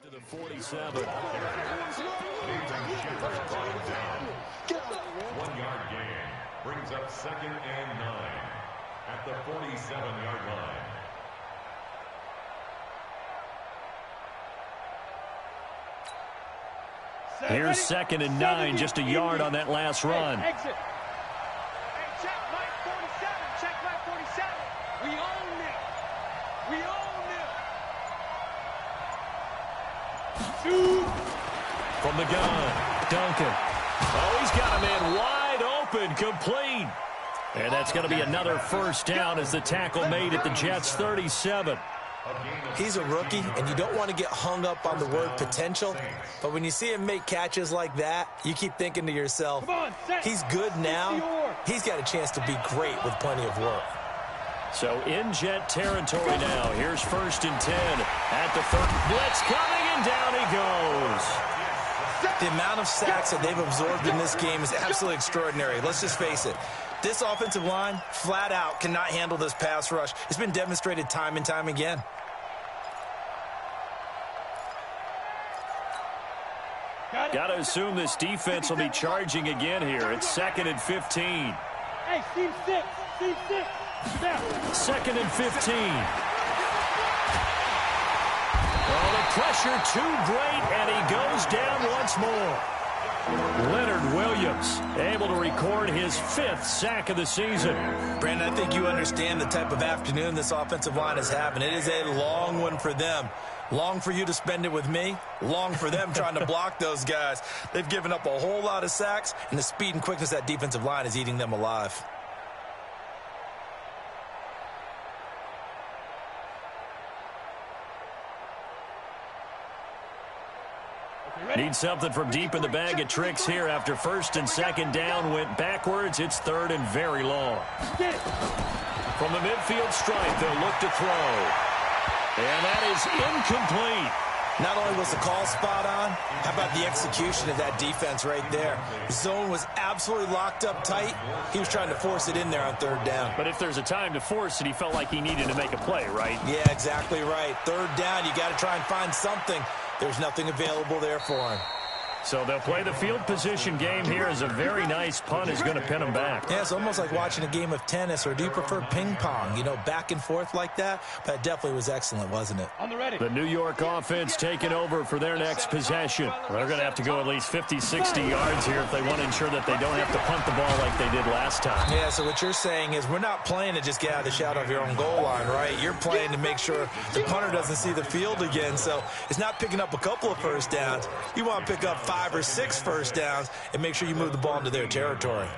To the 47. 1 yard gain brings up second and 9 at the 47-yard line. Here's second and 9, just a yard on that last run. Exit. Hey, check Mike 47. Check Mike 47. We own it. Shoot. From the gun, Duncan. Oh, he's got a man wide open, complete. And that's going to be another first down as the tackle made at the Jets' 37. He's a rookie, and you don't want to get hung up on the word potential. But when you see him make catches like that, you keep thinking to yourself, he's good now. He's got a chance to be great with plenty of work. So in Jet territory now. Here's first and 10 at the first. Blitz coming, and down he goes. The amount of sacks that they've absorbed in this game is absolutely extraordinary. Let's just face it. This offensive line, flat out, cannot handle this pass rush. It's been demonstrated time and time again. Got to assume this defense will be charging again here. It's second and 15. Hey, team 6. Second and 15. Oh, the pressure too great, and he goes down once more. Leonard Williams able to record his 5th sack of the season. Brandon, I think you understand the type of afternoon this offensive line is having. It is a long one for them. Long for you to spend it with me. Long for them trying to block those guys. They've given up a whole lot of sacks, and the speed and quickness of that defensive line is eating them alive. Need something from deep in the bag of tricks here after first and second down went backwards. It's third and very long. From the midfield stripe, they'll look to throw. And that is incomplete. Not only was the call spot on, how about the execution of that defense right there? The zone was absolutely locked up tight. He was trying to force it in there on third down. But if there's a time to force it, he felt like he needed to make a play, right? Yeah, exactly right. Third down, you got to try and find something. There's nothing available there for him. So they'll play the field position game here as a very nice punt is going to pin them back. Yeah, it's almost like watching a game of tennis, or do you prefer ping pong? You know, back and forth like that? That definitely was excellent, wasn't it? On the ready. The New York offense taking over for their next possession. They're going to have to go at least 50, 60 yards here if they want to ensure that they don't have to punt the ball like they did last time. Yeah, so what you're saying is we're not playing to just get out of the shadow of your own goal line, right? You're playing to make sure the punter doesn't see the field again. So it's not picking up a couple of first downs. You want to pick up 5 or 6 first downs and make sure you move the ball into their territory.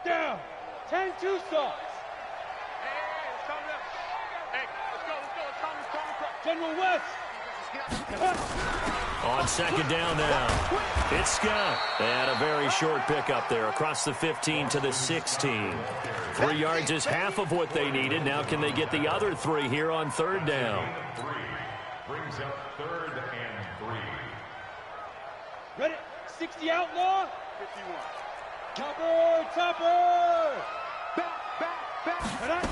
Down. 10-2 socks. General West. On second down now, it's Scott. And a very short pickup there across the 15 to the 16. 3 yards is half of what they needed. Now can they get the other 3 here on third down? Brings up third and 3. Ready? 60 outlaw. 51. Topper, topper. Back.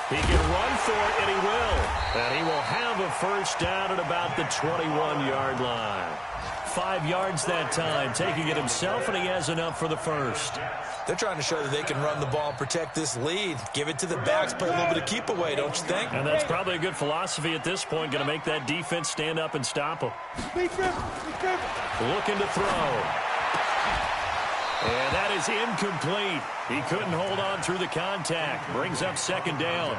He can run for it, and he will. And he will have a first down at about the 21-yard line. 5 yards that time, taking it himself, and he has enough for the first. They're trying to show that they can run the ball and protect this lead. Give it to the backs, play a little bit of keep away, don't you think? And that's probably a good philosophy at this point, going to make that defense stand up and stop him. Looking to throw. And that is incomplete. He couldn't hold on through the contact. Brings up second down.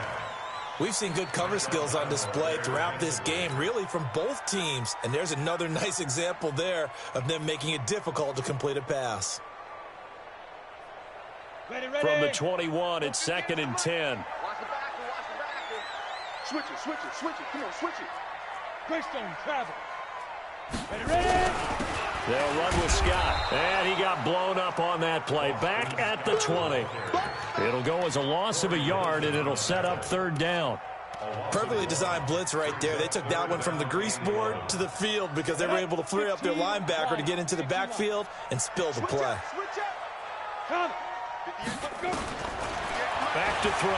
We've seen good cover skills on display throughout this game, really from both teams. And there's another nice example there of them making it difficult to complete a pass. Ready. From the 21, it's second and 10. Watch the back. Switch it. Come on, switch it. Greystone travel. Ready. They'll run with Scott. And he got blown up on that play. Back at the 20. It'll go as a loss of a yard, and it'll set up third down. Perfectly designed blitz right there. They took that one from the grease board to the field because they were able to free up their linebacker to get into the backfield and spill the play. Back to throw.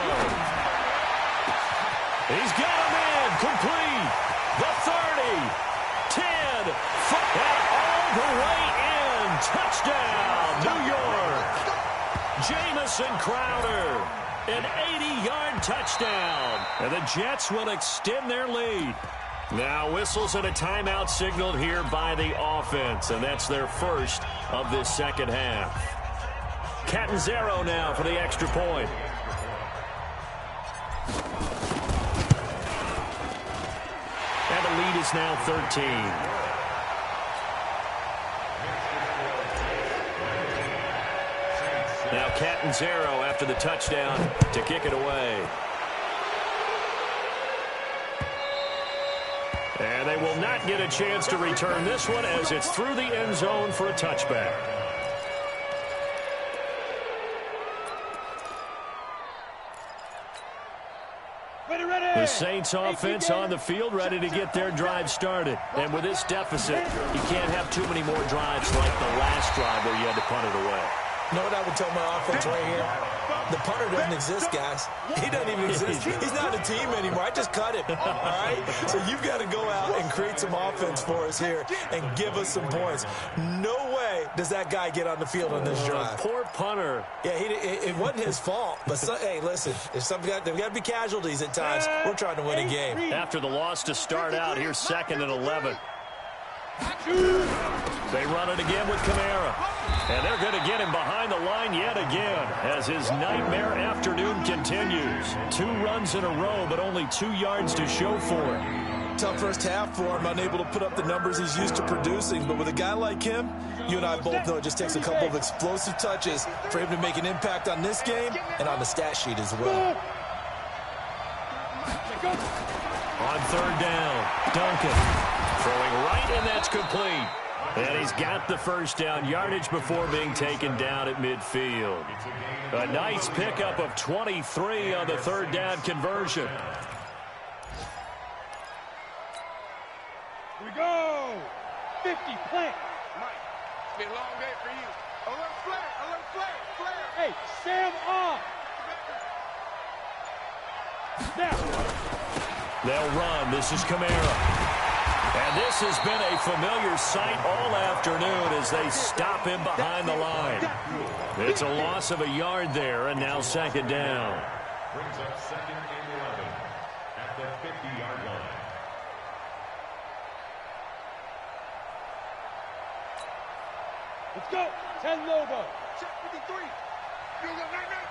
He's got him in. Complete. The 30. 10, 5, all the way in. Touchdown, New York. Jamison Crowder, an 80-yard touchdown. And the Jets will extend their lead. Now whistles and a timeout signaled here by the offense, and that's their first of this second half. Catanzaro now for the extra point. And the lead is now 13. Now Catanzaro after the touchdown to kick it away. And they will not get a chance to return this one as it's through the end zone for a touchback. The Saints offense on the field ready to get their drive started. And with this deficit, you can't have too many more drives like the last drive where you had to punt it away. You know what I would tell my offense right here? The punter doesn't exist, guys. He doesn't even exist. He's not a team anymore. I just cut him, all right? So you've got to go out and create some offense for us here and give us some points. No way does that guy get on the field on this drive. Poor punter. Yeah, it wasn't his fault. But, hey, listen, there's got to be casualties at times. We're trying to win a game. After the loss to start out, here's second and 11. They run it again with Kamara. And they're going to get him behind the line yet again as his nightmare afternoon continues. 2 runs in a row, but only 2 yards to show for it. tough first half for him, unable to put up the numbers he's used to producing. But with a guy like him, you and I both know it just takes a couple of explosive touches for him to make an impact on this game and on the stat sheet as well. On third down, Duncan throwing right, and that's complete. And he's got the first down yardage before being taken down at midfield. A nice pickup of 23 on the third down conversion. Here we go. 50, plant. Mike, it's been a long day for you. A little flare. Hey, Sam off. Now. They'll run. This is Kamara. And this has been a familiar sight all afternoon as they stop him behind the line. It's a loss of a yard there, and now second down. Brings up second and 11 at the 50-yard line. Let's go. 10 Lobo. Check 53. You go night-night.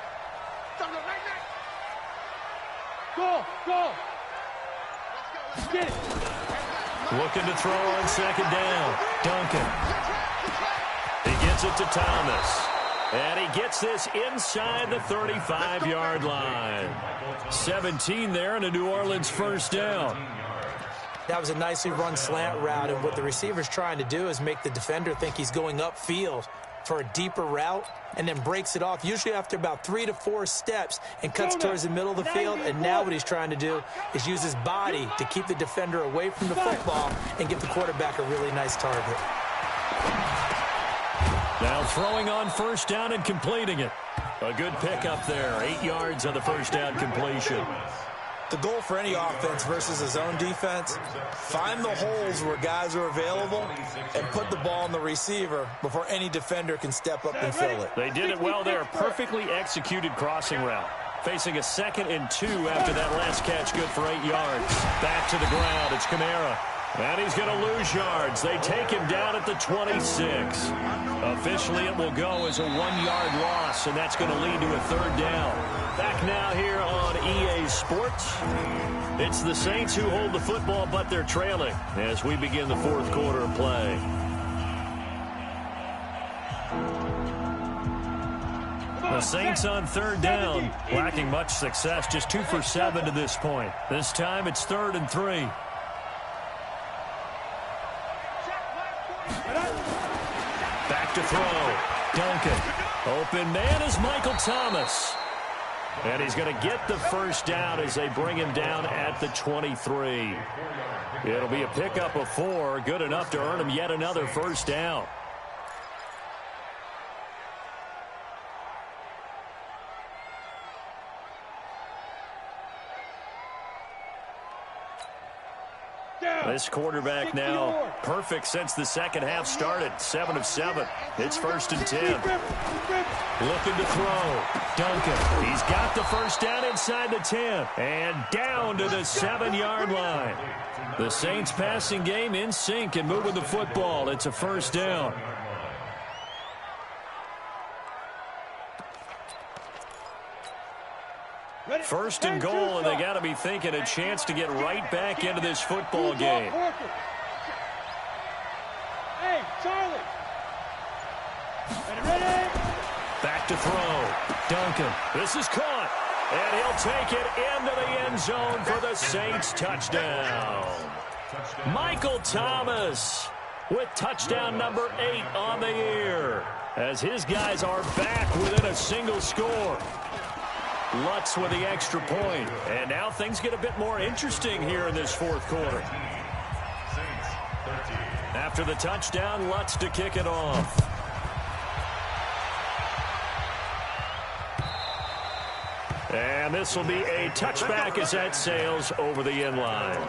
Don't go night-night. Go. Let's get it. Looking to throw on second down. Duncan. He gets it to Thomas. And he gets this inside the 35-yard line. 17 there and a New Orleans first down. That was a nicely run slant route, and what the receiver's trying to do is make the defender think he's going upfield for a deeper route and then breaks it off, usually after about 3 to 4 steps, and cuts towards the middle of the field. And now what he's trying to do is use his body to keep the defender away from the football and give the quarterback a really nice target. Now throwing on first down and completing it. A good pickup there. 8 yards on the first down completion. The goal for any offense versus a zone defense, find the holes where guys are available and put the ball on the receiver before any defender can step up and fill it. They did it well there. Perfectly executed crossing route. Facing a 2nd and 2 after that last catch, good for 8 yards. Back to the ground. It's Kamara. And he's going to lose yards. They take him down at the 26. Officially, it will go as a 1-yard loss, and that's going to lead to a third down. Back now here on EA Sports. It's the Saints who hold the football, but they're trailing as we begin the fourth quarter of play. The Saints on third down, lacking much success, just 2 for 7 to this point. This time it's 3rd and 3. Back to throw. Duncan. Open man is Michael Thomas. And he's going to get the first down as they bring him down at the 23. It'll be a pickup of 4, good enough to earn him yet another first down. This quarterback now perfect since the second half started. 7 of 7. It's 1st and 10. Looking to throw. Duncan. He's got the first down inside the 10. And down to the 7-yard line. The Saints passing game in sync and moving the football. It's a first down. First and goal, and they got to be thinking a chance to get right back into this football game. Hey, Charlie. Ready? Back to throw. Duncan. This is caught. And he'll take it into the end zone for the Saints touchdown. Michael Thomas with touchdown number 8 on the year as his guys are back within a single score. Lutz with the extra point. And now things get a bit more interesting here in this fourth quarter. After the touchdown, Lutz to kick it off. And this will be a touchback as that sails over the end line.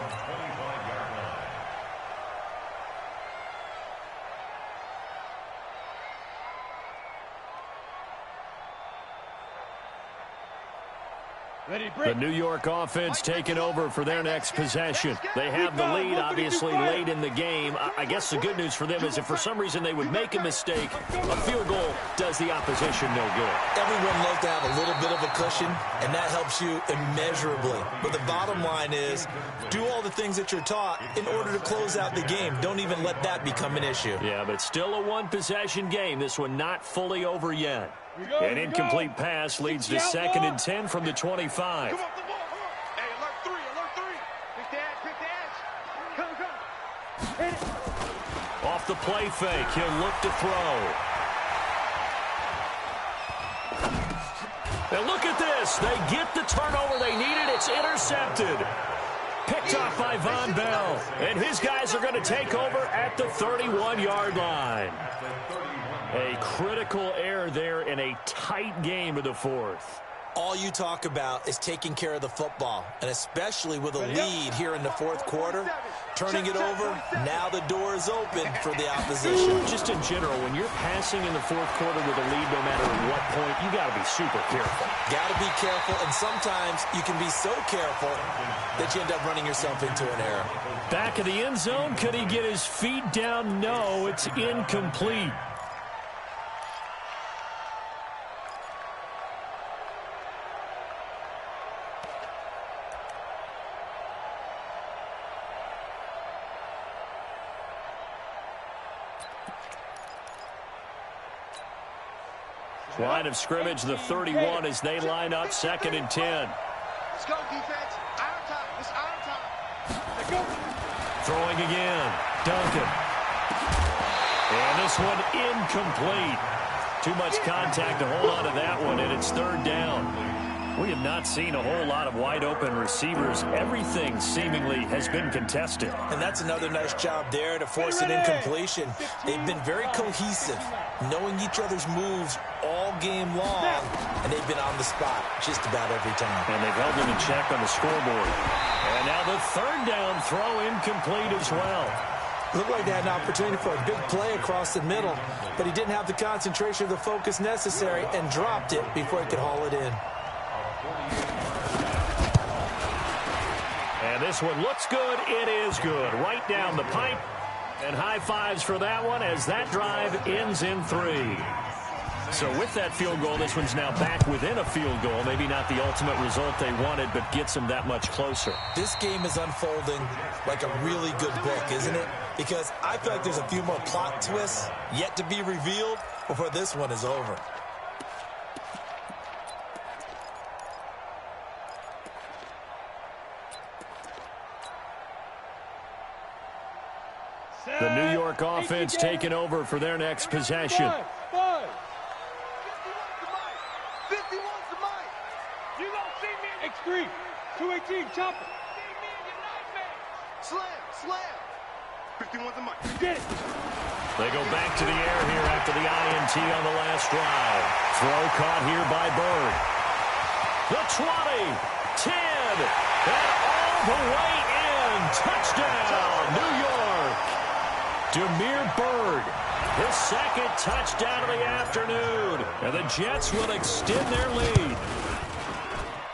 The New York offense taking over for their next possession. They have the lead, obviously, late in the game. I guess the good news for them is if for some reason they would make a mistake, a field goal does the opposition no good. Everyone loves to have a little bit of a cushion, and that helps you immeasurably. But the bottom line is, do all the things that you're taught in order to close out the game. Don't even let that become an issue. Yeah, but still a one-possession game. This one not fully over yet. An incomplete pass leads to 2nd and 10 from the 25. Come off the ball. Hey, alert three. Pick the edge. Come. Hit it. Off the play fake, he'll look to throw. And look at this. They get the turnover they needed. It's intercepted. Picked off by Von Bell. And his guys are going to take over at the 31-yard line. A critical error there in a tight game of the fourth. All you talk about is taking care of the football, and especially with a lead here in the fourth quarter, turning it over, now the door is open for the opposition. Just in general, when you're passing in the fourth quarter with a lead, no matter what point, you got to be super careful. Got to be careful, and sometimes you can be so careful that you end up running yourself into an error. Back of the end zone, could he get his feet down? No, it's incomplete. Line of scrimmage, the 31 as they line up 2nd and 10. Let's go, defense. Our time. It's our time. Let's go. Throwing again. Duncan. And this one incomplete. Too much contact to hold on to that one, and it's 3rd down. We have not seen a whole lot of wide-open receivers. Everything seemingly has been contested. And that's another nice job there to force an incompletion. They've been very cohesive, knowing each other's moves all game long, and they've been on the spot just about every time. And they've held them in check on the scoreboard. And now the 3rd down throw incomplete as well. Looked like they had an opportunity for a big play across the middle, but he didn't have the concentration or the focus necessary and dropped it before he could haul it in. And this one looks good. It is good. Right down the pipe. And high fives for that one as that drive ends in 3. So with that field goal, this one's now back within a field goal. Maybe not the ultimate result they wanted, but gets them that much closer. This game is unfolding like a really good book, isn't it? Because I feel like there's a few more plot twists yet to be revealed before this one is over. The New York offense taking over for their next possession. 51's the mic. You don't see me. X3, 218, chopper. Slam. 51's the mic. Get it. They go back to the air here after the INT on the last drive. Throw caught here by Bird. The 20, 10, and all the way in. Touchdown, New York. Demir Bird, his 2nd touchdown of the afternoon. And the Jets will extend their lead.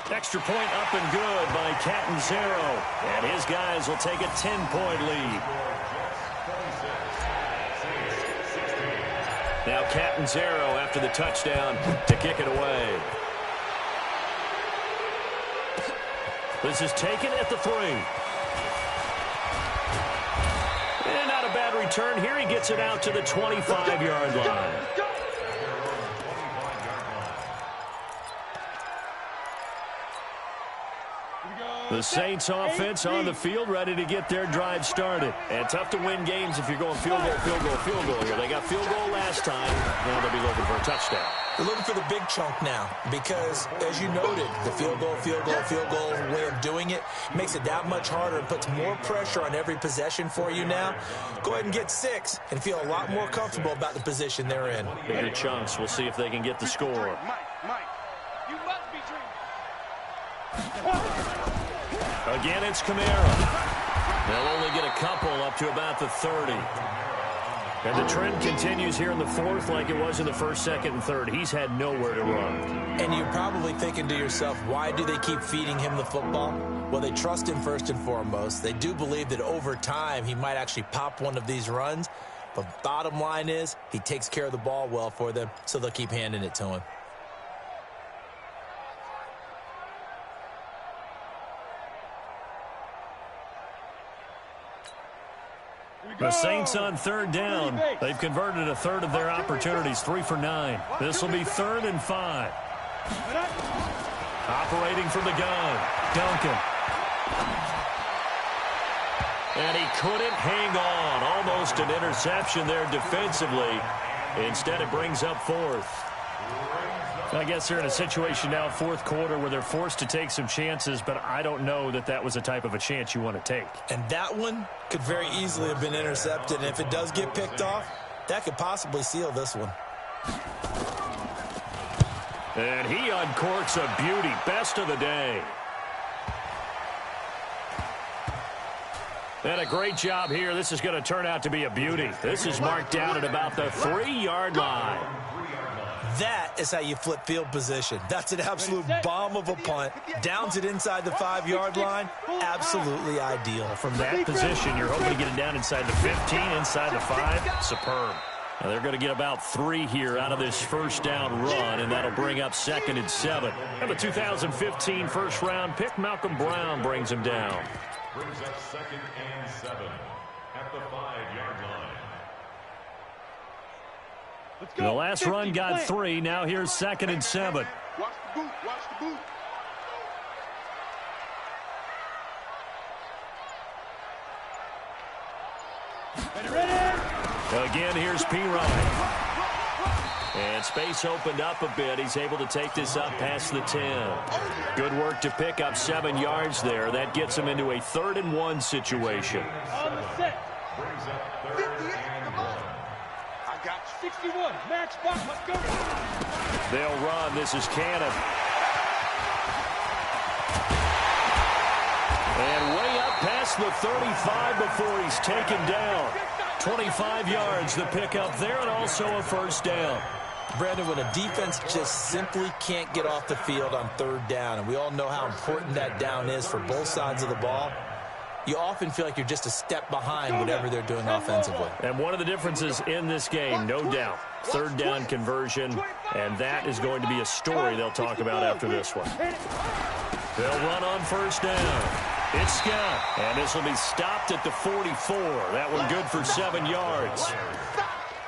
Extra point up and good by Catanzaro. And his guys will take a 10-point lead. Now Catanzaro after the touchdown to kick it away. This is taken at the 3. And not a bad return here. He gets it out to the 25-yard line. The Saints offense on the field ready to get their drive started. And tough to win games if you're going field goal here. They got field goal last time. Now they'll be looking for a touchdown. They're looking for the big chunk now because, as you noted, the field goal way of doing it makes it that much harder and puts more pressure on every possession for you now. Go ahead and get 6 and feel a lot more comfortable about the position they're in. Bigger chunks. We'll see if they can get the score. Mike. You must be dreaming. Again, it's Kamara. They'll only get a couple up to about the 30. And the trend continues here in the fourth like it was in the first, second, and third. He's had nowhere to run. And you're probably thinking to yourself, why do they keep feeding him the football? Well, they trust him first and foremost. They do believe that over time he might actually pop one of these runs. But bottom line is he takes care of the ball well for them, so they'll keep handing it to him. The Saints on third down. They've converted a third of their opportunities, 3 for 9. This will be 3rd and 5. Operating from the gun, Duncan. And he couldn't hang on. Almost an interception there defensively. Instead, it brings up 4th. I guess they're in a situation now, 4th quarter, where they're forced to take some chances, but I don't know that that was a type of a chance you want to take. And that one could very easily have been intercepted. And if it does get picked off, that could possibly seal this one. And he uncorks a beauty. Best of the day. And a great job here. This is going to turn out to be a beauty. This is marked down at about the 3-yard line. That is how you flip field position. That's an absolute bomb of a punt. Downs it inside the 5-yard line. Absolutely ideal. From that position, you're hoping to get it down inside the 15, inside the 5. Superb. Now they're going to get about 3 here out of this first down run, and that'll bring up 2nd and 7. And the 2015 first-round pick, Malcolm Brown, brings him down. Brings up 2nd and 7 at the 5-yard line. The last run got 3. Now here's 2nd and 7. Watch the boot. Watch the boot. Again, here's P-Ryan. And space opened up a bit. He's able to take this up past the 10. Good work to pick up 7 yards there. That gets him into a 3rd and 1 situation. On the set. Brings up 3rd and 1. I got 61. Match box. Let's go. They'll run. This is Cannon. And way up past the 35 before he's taken down. 25 yards the pickup there, and also a first down. Brandon, when a defense just simply can't get off the field on 3rd down, and we all know how important that down is for both sides of the ball, you often feel like you're just a step behind whatever they're doing offensively. And one of the differences in this game, no doubt, 3rd down conversion, and that is going to be a story they'll talk about after this one. They'll run on first down. It's Scott, and this will be stopped at the 44. That one good for 7 yards.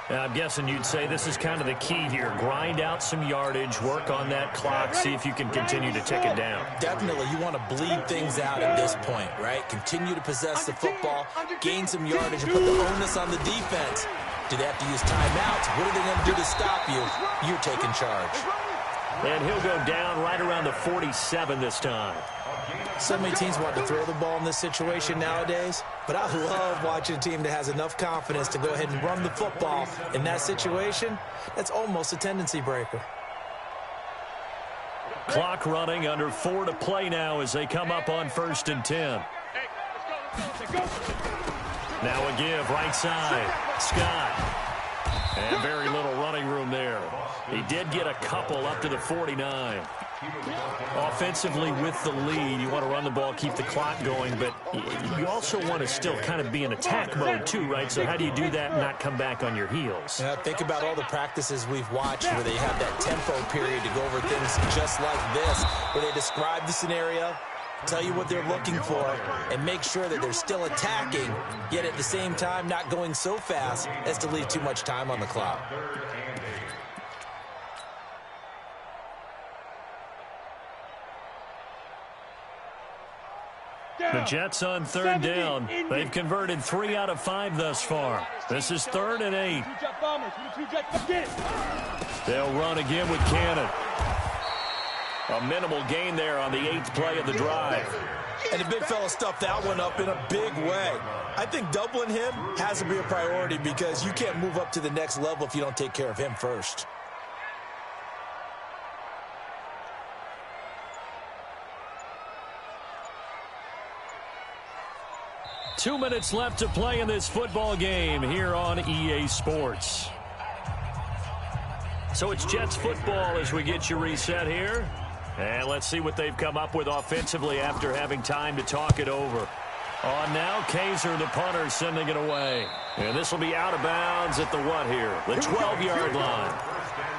Now, I'm guessing you'd say this is kind of the key here. Grind out some yardage, work on that clock, see if you can continue to tick it down. Definitely, you want to bleed things out at this point, right? Continue to possess the football, gain some yardage, and put the onus on the defense. Do they have to use timeouts? What are they going to do to stop you? You're taking charge. And he'll go down right around the 47 this time. So many teams want to throw the ball in this situation nowadays, but I love watching a team that has enough confidence to go ahead and run the football. In that situation, that's almost a tendency breaker. Clock running, under 4 to play now as they come up on 1st and 10. Now a give, right side, Scott. And very little running room there. He did get a couple up to the 49. Offensively with the lead, you want to run the ball, keep the clock going, but you also want to still kind of be in attack mode too, right? So how do you do that and not come back on your heels? Yeah, think about all the practices we've watched where they have that tempo period to go over things just like this, where they describe the scenario, tell you what they're looking for, and make sure that they're still attacking, yet at the same time not going so fast as to leave too much time on the clock. The Jets on 3rd down. They've converted 3 out of 5 thus far. This is 3rd and 8. They'll run again with Cannon. A minimal gain there on the 8th play of the drive. And the big fella stuffed that one up in a big way. I think doubling him has to be a priority because you can't move up to the next level if you don't take care of him first. 2 minutes left to play in this football game here on EA Sports. So it's Jets football as we get you reset here. And let's see what they've come up with offensively after having time to talk it over. On now, Kaiser, the punter, sending it away. And this will be out of bounds at the what here? The 12-yard line.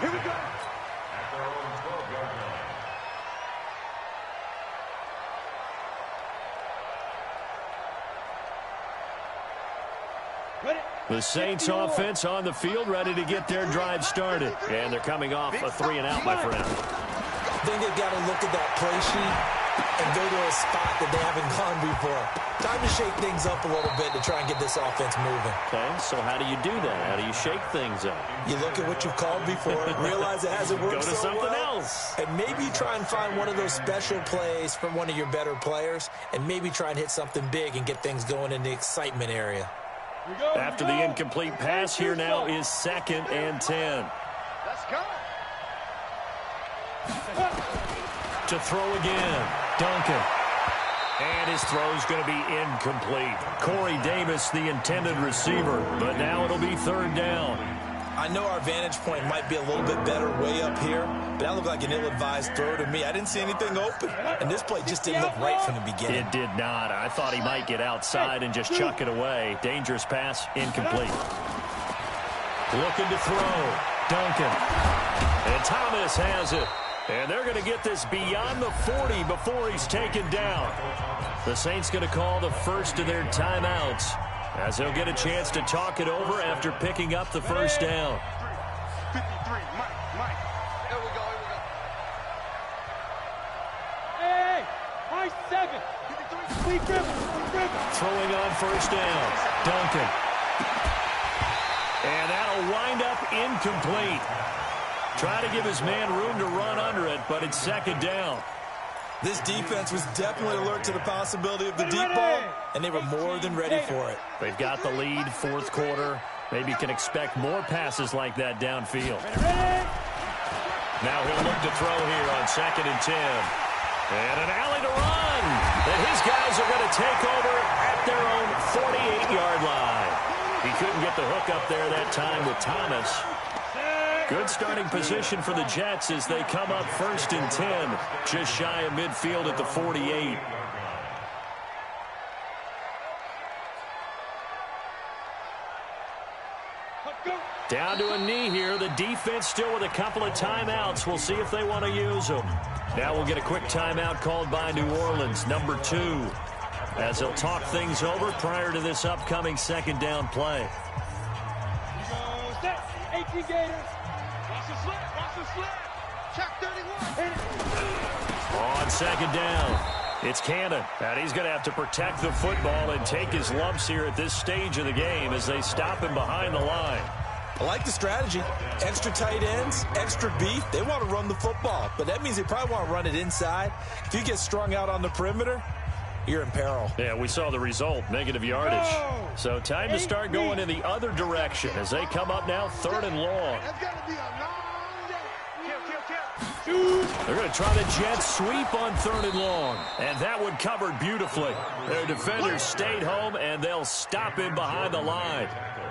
Here we go. At their own 12-yard line. Ready? The Saints offense on the field, ready to get their drive started. And they're coming off a 3-and-out, my friend. I think they've got to look at that play sheet and go to a spot that they haven't gone before. Time to shake things up a little bit to try and get this offense moving. Okay, so how do you do that? How do you shake things up? You look at what you've called before, realize it hasn't worked Go to so something well, else. and maybe try and find one of those special plays from one of your better players, and maybe try and hit something big and get things going in the excitement area. After the incomplete pass, here now is 2nd and 10. Let's go. To throw again, Duncan. And his throw's going to be incomplete. Corey Davis, the intended receiver, but now it'll be 3rd down. I know our vantage point might be a little bit better way up here, but that looked like an ill-advised throw to me. I didn't see anything open, and this play just didn't look right from the beginning. It did not. I thought he might get outside and just chuck it away. Dangerous pass, incomplete. Looking to throw, Duncan. And Thomas has it. And they're going to get this beyond the 40 before he's taken down. The Saints going to call the first of their timeouts as they'll get a chance to talk it over after picking up the first down. 53, Mike. Here we go. Hey, my 7. 53. Throwing on first down, Duncan. And that'll wind up incomplete. Try to give his man room to run under it, but it's 2nd down. This defense was definitely alert to the possibility of the deep ball, and they were more than ready for it. They've got the lead, 4th quarter. Maybe can expect more passes like that downfield. Now he'll look to throw here on 2nd and 10. And an alley to run that his guys are going to take over at their own 48-yard line. He couldn't get the hook up there that time with Thomas. Good starting position for the Jets as they come up 1st and 10, just shy of midfield at the 48. Down to a knee here. The defense still with a couple of timeouts. We'll see if they want to use them. Now we'll get a quick timeout called by New Orleans, number 2, as they'll talk things over prior to this upcoming 2nd down play. 18 Gators. Watch the slip. Check 31. On 2nd down, it's Cannon. And he's going to have to protect the football and take his lumps here at this stage of the game as they stop him behind the line. I like the strategy. Extra tight ends, extra beef. They want to run the football, but that means they probably want to run it inside. If you get strung out on the perimeter, you're in peril. Yeah, we saw the result, negative yardage. So time to start going in the other direction as they come up now 3rd and long. That's got to be a long day. They're going to try the jet sweep on 3rd and long. And that one covered beautifully. Their defenders stayed home, and they'll stop him behind the line.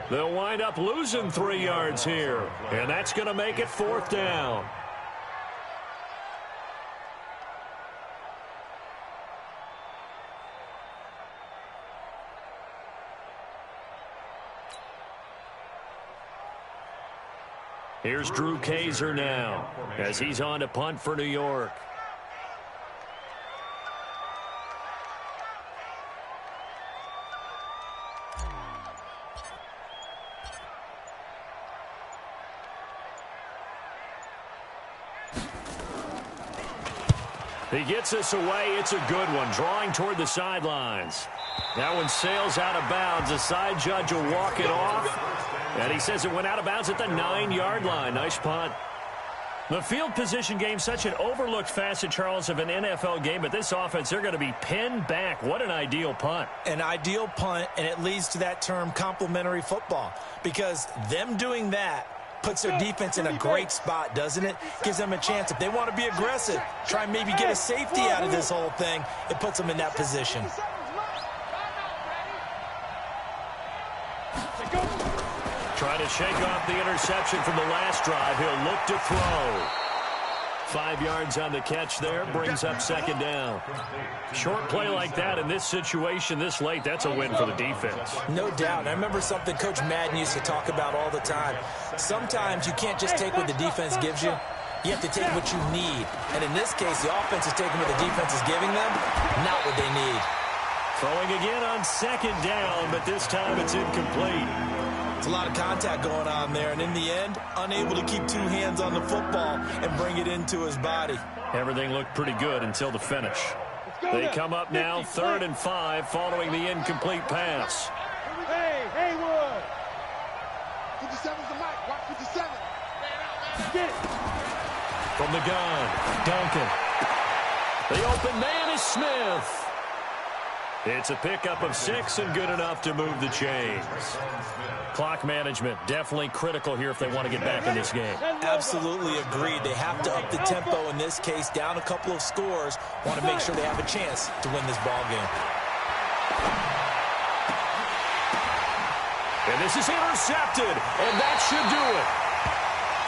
They'll wind up losing 3 yards here. And that's going to make it 4th down. Here's Drew Kaiser now as he's on to punt for New York. He gets this away. It's a good one, drawing toward the sidelines. That one sails out of bounds. The side judge will walk it off. And he says it went out of bounds at the 9-yard line. Nice punt. The field position game, such an overlooked facet, Charles, of an NFL game. But this offense, they're going to be pinned back. What an ideal punt. An ideal punt, and it leads to that term complementary football. Because them doing that puts their defense in a great spot, doesn't it? Gives them a chance. If they want to be aggressive, try and maybe get a safety out of this whole thing, it puts them in that position. Trying to shake off the interception from the last drive. He'll look to throw. 5 yards on the catch there, brings up second down. Short play like that in this situation this late, that's a win for the defense. No doubt. I remember something Coach Madden used to talk about all the time. Sometimes you can't just take what the defense gives you. You have to take what you need. And in this case, the offense is taking what the defense is giving them, not what they need. Throwing again on second down, but this time it's incomplete. It's a lot of contact going on there, and in the end, unable to keep two hands on the football and bring it into his body. Everything looked pretty good until the finish. They come up now 3rd and 5 following the incomplete pass. Hey, Haywood. 57's the mic. Watch 57. Get it. From the gun, Duncan. The open man is Smith. It's a pickup of 6 and good enough to move the chains. Clock management definitely critical here if they want to get back in this game. Absolutely agreed. They have to up the tempo in this case, down a couple of scores. Want to make sure they have a chance to win this ball game. And this is intercepted, and that should do it.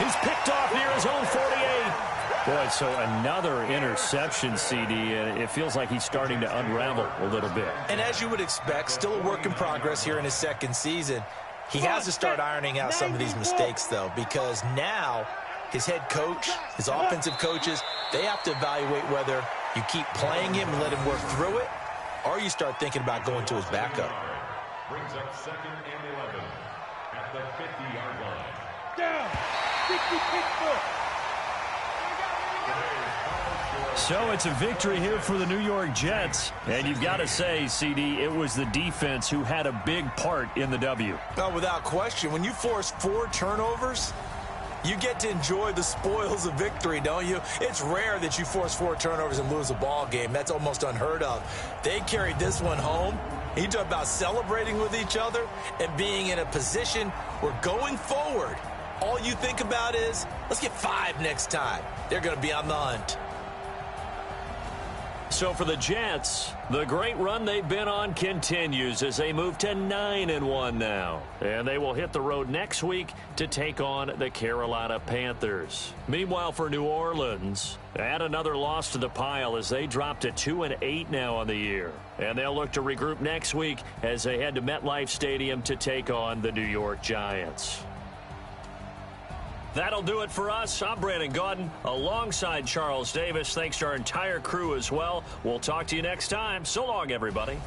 He's picked off near his own 48. Boy, so another interception, CD, and it feels like he's starting to unravel a little bit. And as you would expect, still a work in progress here in his second season. He has to start ironing out some of these mistakes, though, because now his head coach, his offensive coaches, they have to evaluate whether you keep playing him and let him work through it, or you start thinking about going to his backup. Brings up 2nd and 11 at the 50-yard line. Down. 60 Pittsburgh. So it's a victory here for the New York Jets. And you've got to say, CD, it was the defense who had a big part in the W. No, without question. When you force 4 turnovers, you get to enjoy the spoils of victory, don't you? It's rare that you force 4 turnovers and lose a ball game. That's almost unheard of. They carried this one home. You talk about celebrating with each other and being in a position where going forward, all you think about is, let's get 5 next time. They're going to be on the hunt. So for the Jets, the great run they've been on continues as they move to 9-1 now. And they will hit the road next week to take on the Carolina Panthers. Meanwhile, for New Orleans, add another loss to the pile as they drop to 2-8 now on the year. And they'll look to regroup next week as they head to MetLife Stadium to take on the New York Giants. That'll do it for us. I'm Brandon Gaudin alongside Charles Davis. Thanks to our entire crew as well. We'll talk to you next time. So long, everybody.